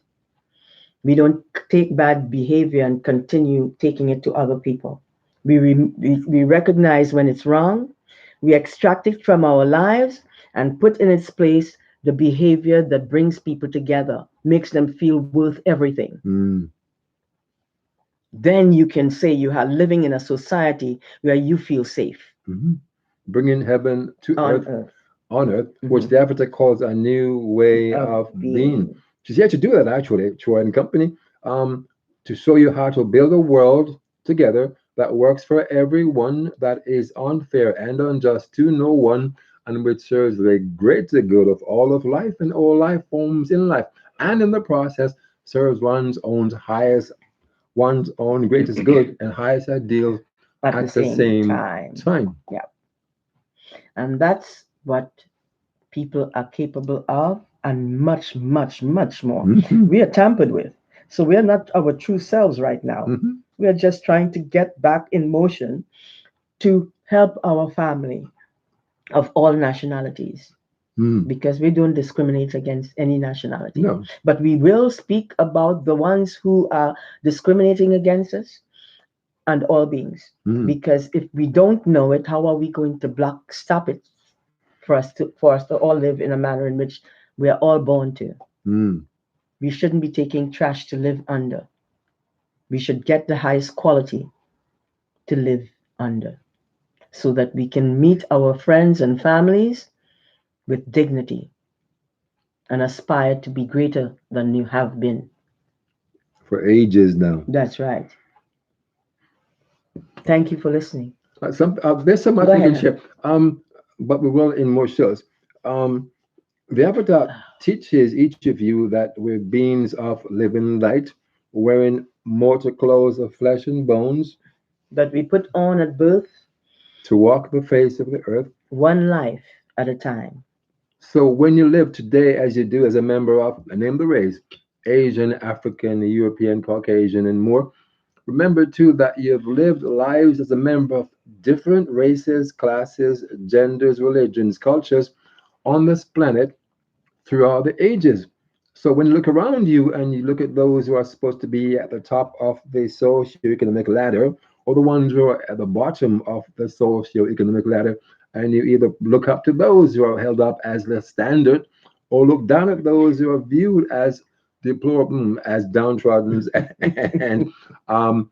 We don't take bad behavior and continue taking it to other people. We recognize when it's wrong, we extract it from our lives and put in its place the behavior that brings people together, makes them feel worth everything. Mm. Then you can say you are living in a society where you feel safe Hmm. Bringing heaven to on earth earth. on earth, which Mhm. the Avatar calls a new way Of of being. being. She's here to do that actually, Troy and Company, um, to show you how to build a world together that works for everyone, that is unfair and unjust to no one, and which serves the greater good of all of life and all life forms in life, and in the process serves one's own greatest good and highest ideal At at the the same same time. time. Yeah. And that's what people are capable of, and much, much, much more. Hmm. We are tampered with. So we are not our true selves right now. Hmm. We are just trying to get back in motion to help our family of all nationalities Mm. because we don't discriminate against any nationality. No. But we will speak about the ones who are discriminating against us and all beings. Mm. Because if we don't know it, how are we going to stop it for us to all live in a manner in which we are all born to? Mm. We shouldn't be taking trash to live under. We should get the highest quality to live under so that we can meet our friends and families with dignity and aspire to be greater than you have been. For ages now. That's right. Thank you for listening. There's so Go much we ahead, can honey. share. But we will in more shows. The Avatar teaches each of you that we're beings of living light, wearing mortal clothes of flesh and bones, That we put on at birth to walk the face of the earth. one life at a time. So when you live today as you do as a member of, name the race, Asian, African, European, Caucasian, and more, remember too that you've lived lives as a member of different races, classes, genders, religions, cultures on this planet throughout the ages. So when you look around you and you look at those who are supposed to be at the top of the socio-economic ladder, or the ones who are at the bottom of the socio-economic ladder, and you either look up to those who are held up as the standard, or look down at those who are viewed as deplorable as downtrodden and um,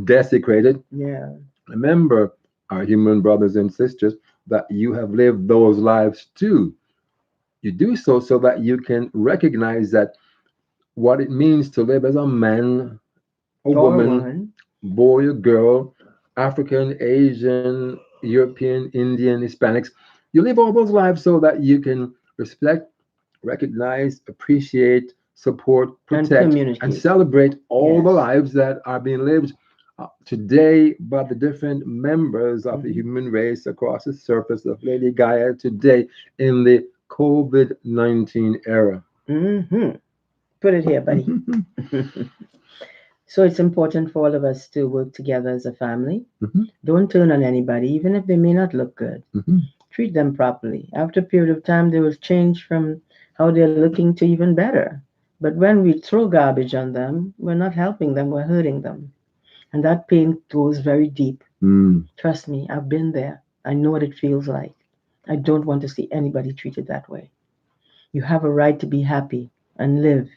desecrated. Yeah. Remember, our human brothers and sisters, that you have lived those lives too. You do so so that you can recognize that what it means to live as a man, a Or a woman, woman. boy or girl, African, Asian, European, Indian, Hispanics. You live all those lives so that you can respect, recognize, appreciate, support, And protect, and communicate. celebrate all the Yes. lives that are being lived today by the different members of the Hmm. human race across the surface of Lady Gaia today in the COVID 19 era. Hmm. Put it here, buddy. So it's important for all of us to work together as a family. Mhm, Don't turn on anybody, even if they may not look good. mhm, Treat them properly. After a period of time, they will change from how they're looking to even better. But when we throw garbage on them, we're not helping them, we're hurting them. And that pain goes very deep. mm, Trust me, I've been there. I know what it feels like. I don't want to see anybody treated that way. You have a right to be happy and live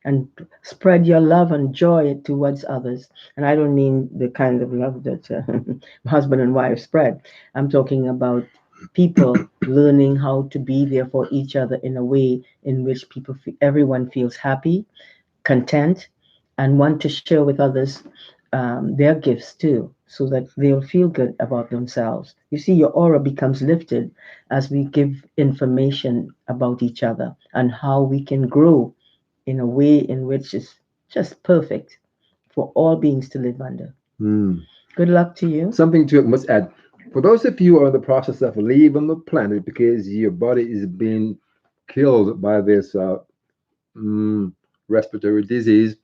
and spread your love and joy towards others. And I don't mean the kind of love that husband and wife spread. I'm talking about people learning how to be there for each other in a way in which everyone feels happy, content, and want to share with others their gifts too, so that they'll feel good about themselves. You see, your aura becomes lifted as we give information about each other and how we can grow in a way in which is just perfect for all beings to live under. mm. Good luck to you. Something to it must add. For those of you who are in the process of leaving the planet because your body is being killed by this mm, respiratory disease,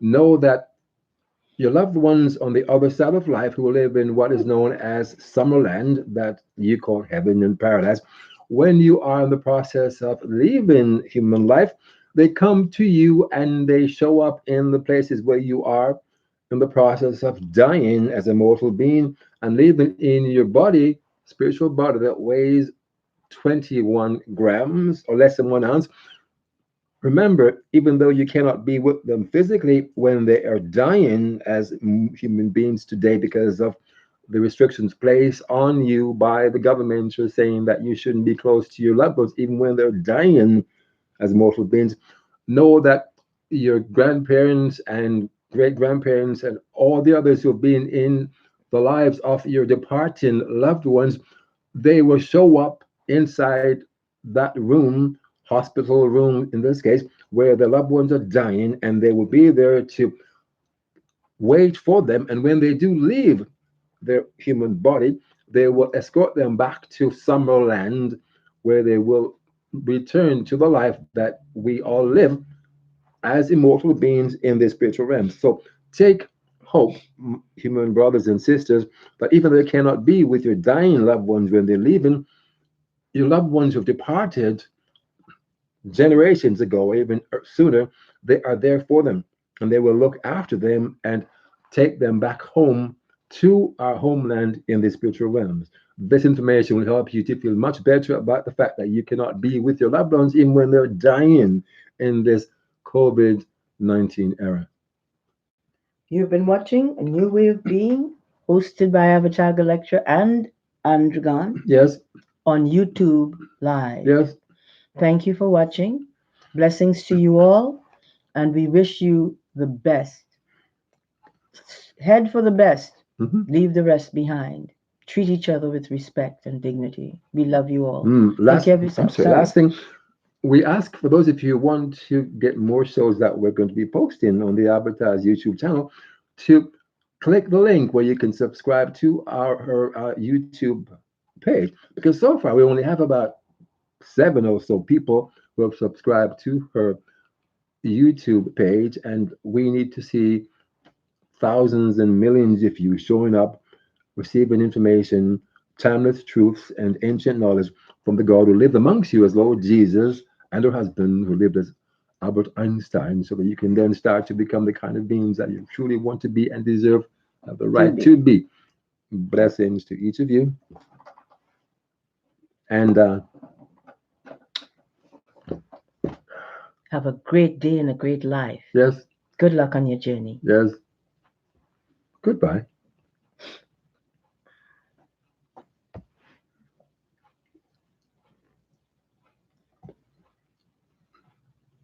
know that your loved ones on the other side of life who live in what is known as Summerland, that you call heaven and paradise, when you are in the process of leaving human life, they come to you and they show up in the places where you are in the process of dying as a mortal being and living in your body, spiritual body that weighs 21 grams or less than 1 ounce. Remember, even though you cannot be with them physically, when they are dying as human beings today because of the restrictions placed on you by the government, who are saying that you shouldn't be close to your loved ones, even when they're dying as mortal beings, know that your grandparents and great grandparents and all the others who have been in the lives of your departing loved ones, they will show up inside that room, hospital room in this case, where the loved ones are dying, and they will be there to wait for them. And when they do leave their human body, they will escort them back to Summerland, where they will return to the life that we all live as immortal beings in the spiritual realm. So take hope, human brothers and sisters, that even though they cannot be with your dying loved ones when they're leaving, your loved ones who have departed generations ago, even sooner, they are there for them, and they will look after them and take them back home to our homeland in the spiritual realms. This information will help you to feel much better about the fact that you cannot be with your loved ones even when they're dying in this COVID 19 era. You've been watching A New Way of Being, hosted by Avatar Galextra and Andraggon Yes, on YouTube Live. yes. Thank you for watching. Blessings to you all, and we wish you the best. Head for the best. Mhm. Leave the rest behind. Treat each other with respect and dignity. We love you all. Take Last, care of I'm yourself. sorry. Sorry. Last thing, we ask for those of you who want to get more shows that we're going to be posting on the Advertise YouTube channel to click the link where you can subscribe to our YouTube page. Because so far we only have about 7 or so people who have subscribed to her YouTube page, and we need to see thousands and millions of you showing up, receiving information, timeless truths, and ancient knowledge from the God who lived amongst you as Lord Jesus and her husband who lived as Albert Einstein, so that you can then start to become the kind of beings that you truly want to be and deserve, have the To right be. to be. Blessings to each of you. And Have a great day and a great life. Yes, Good luck on your journey. yes. Goodbye.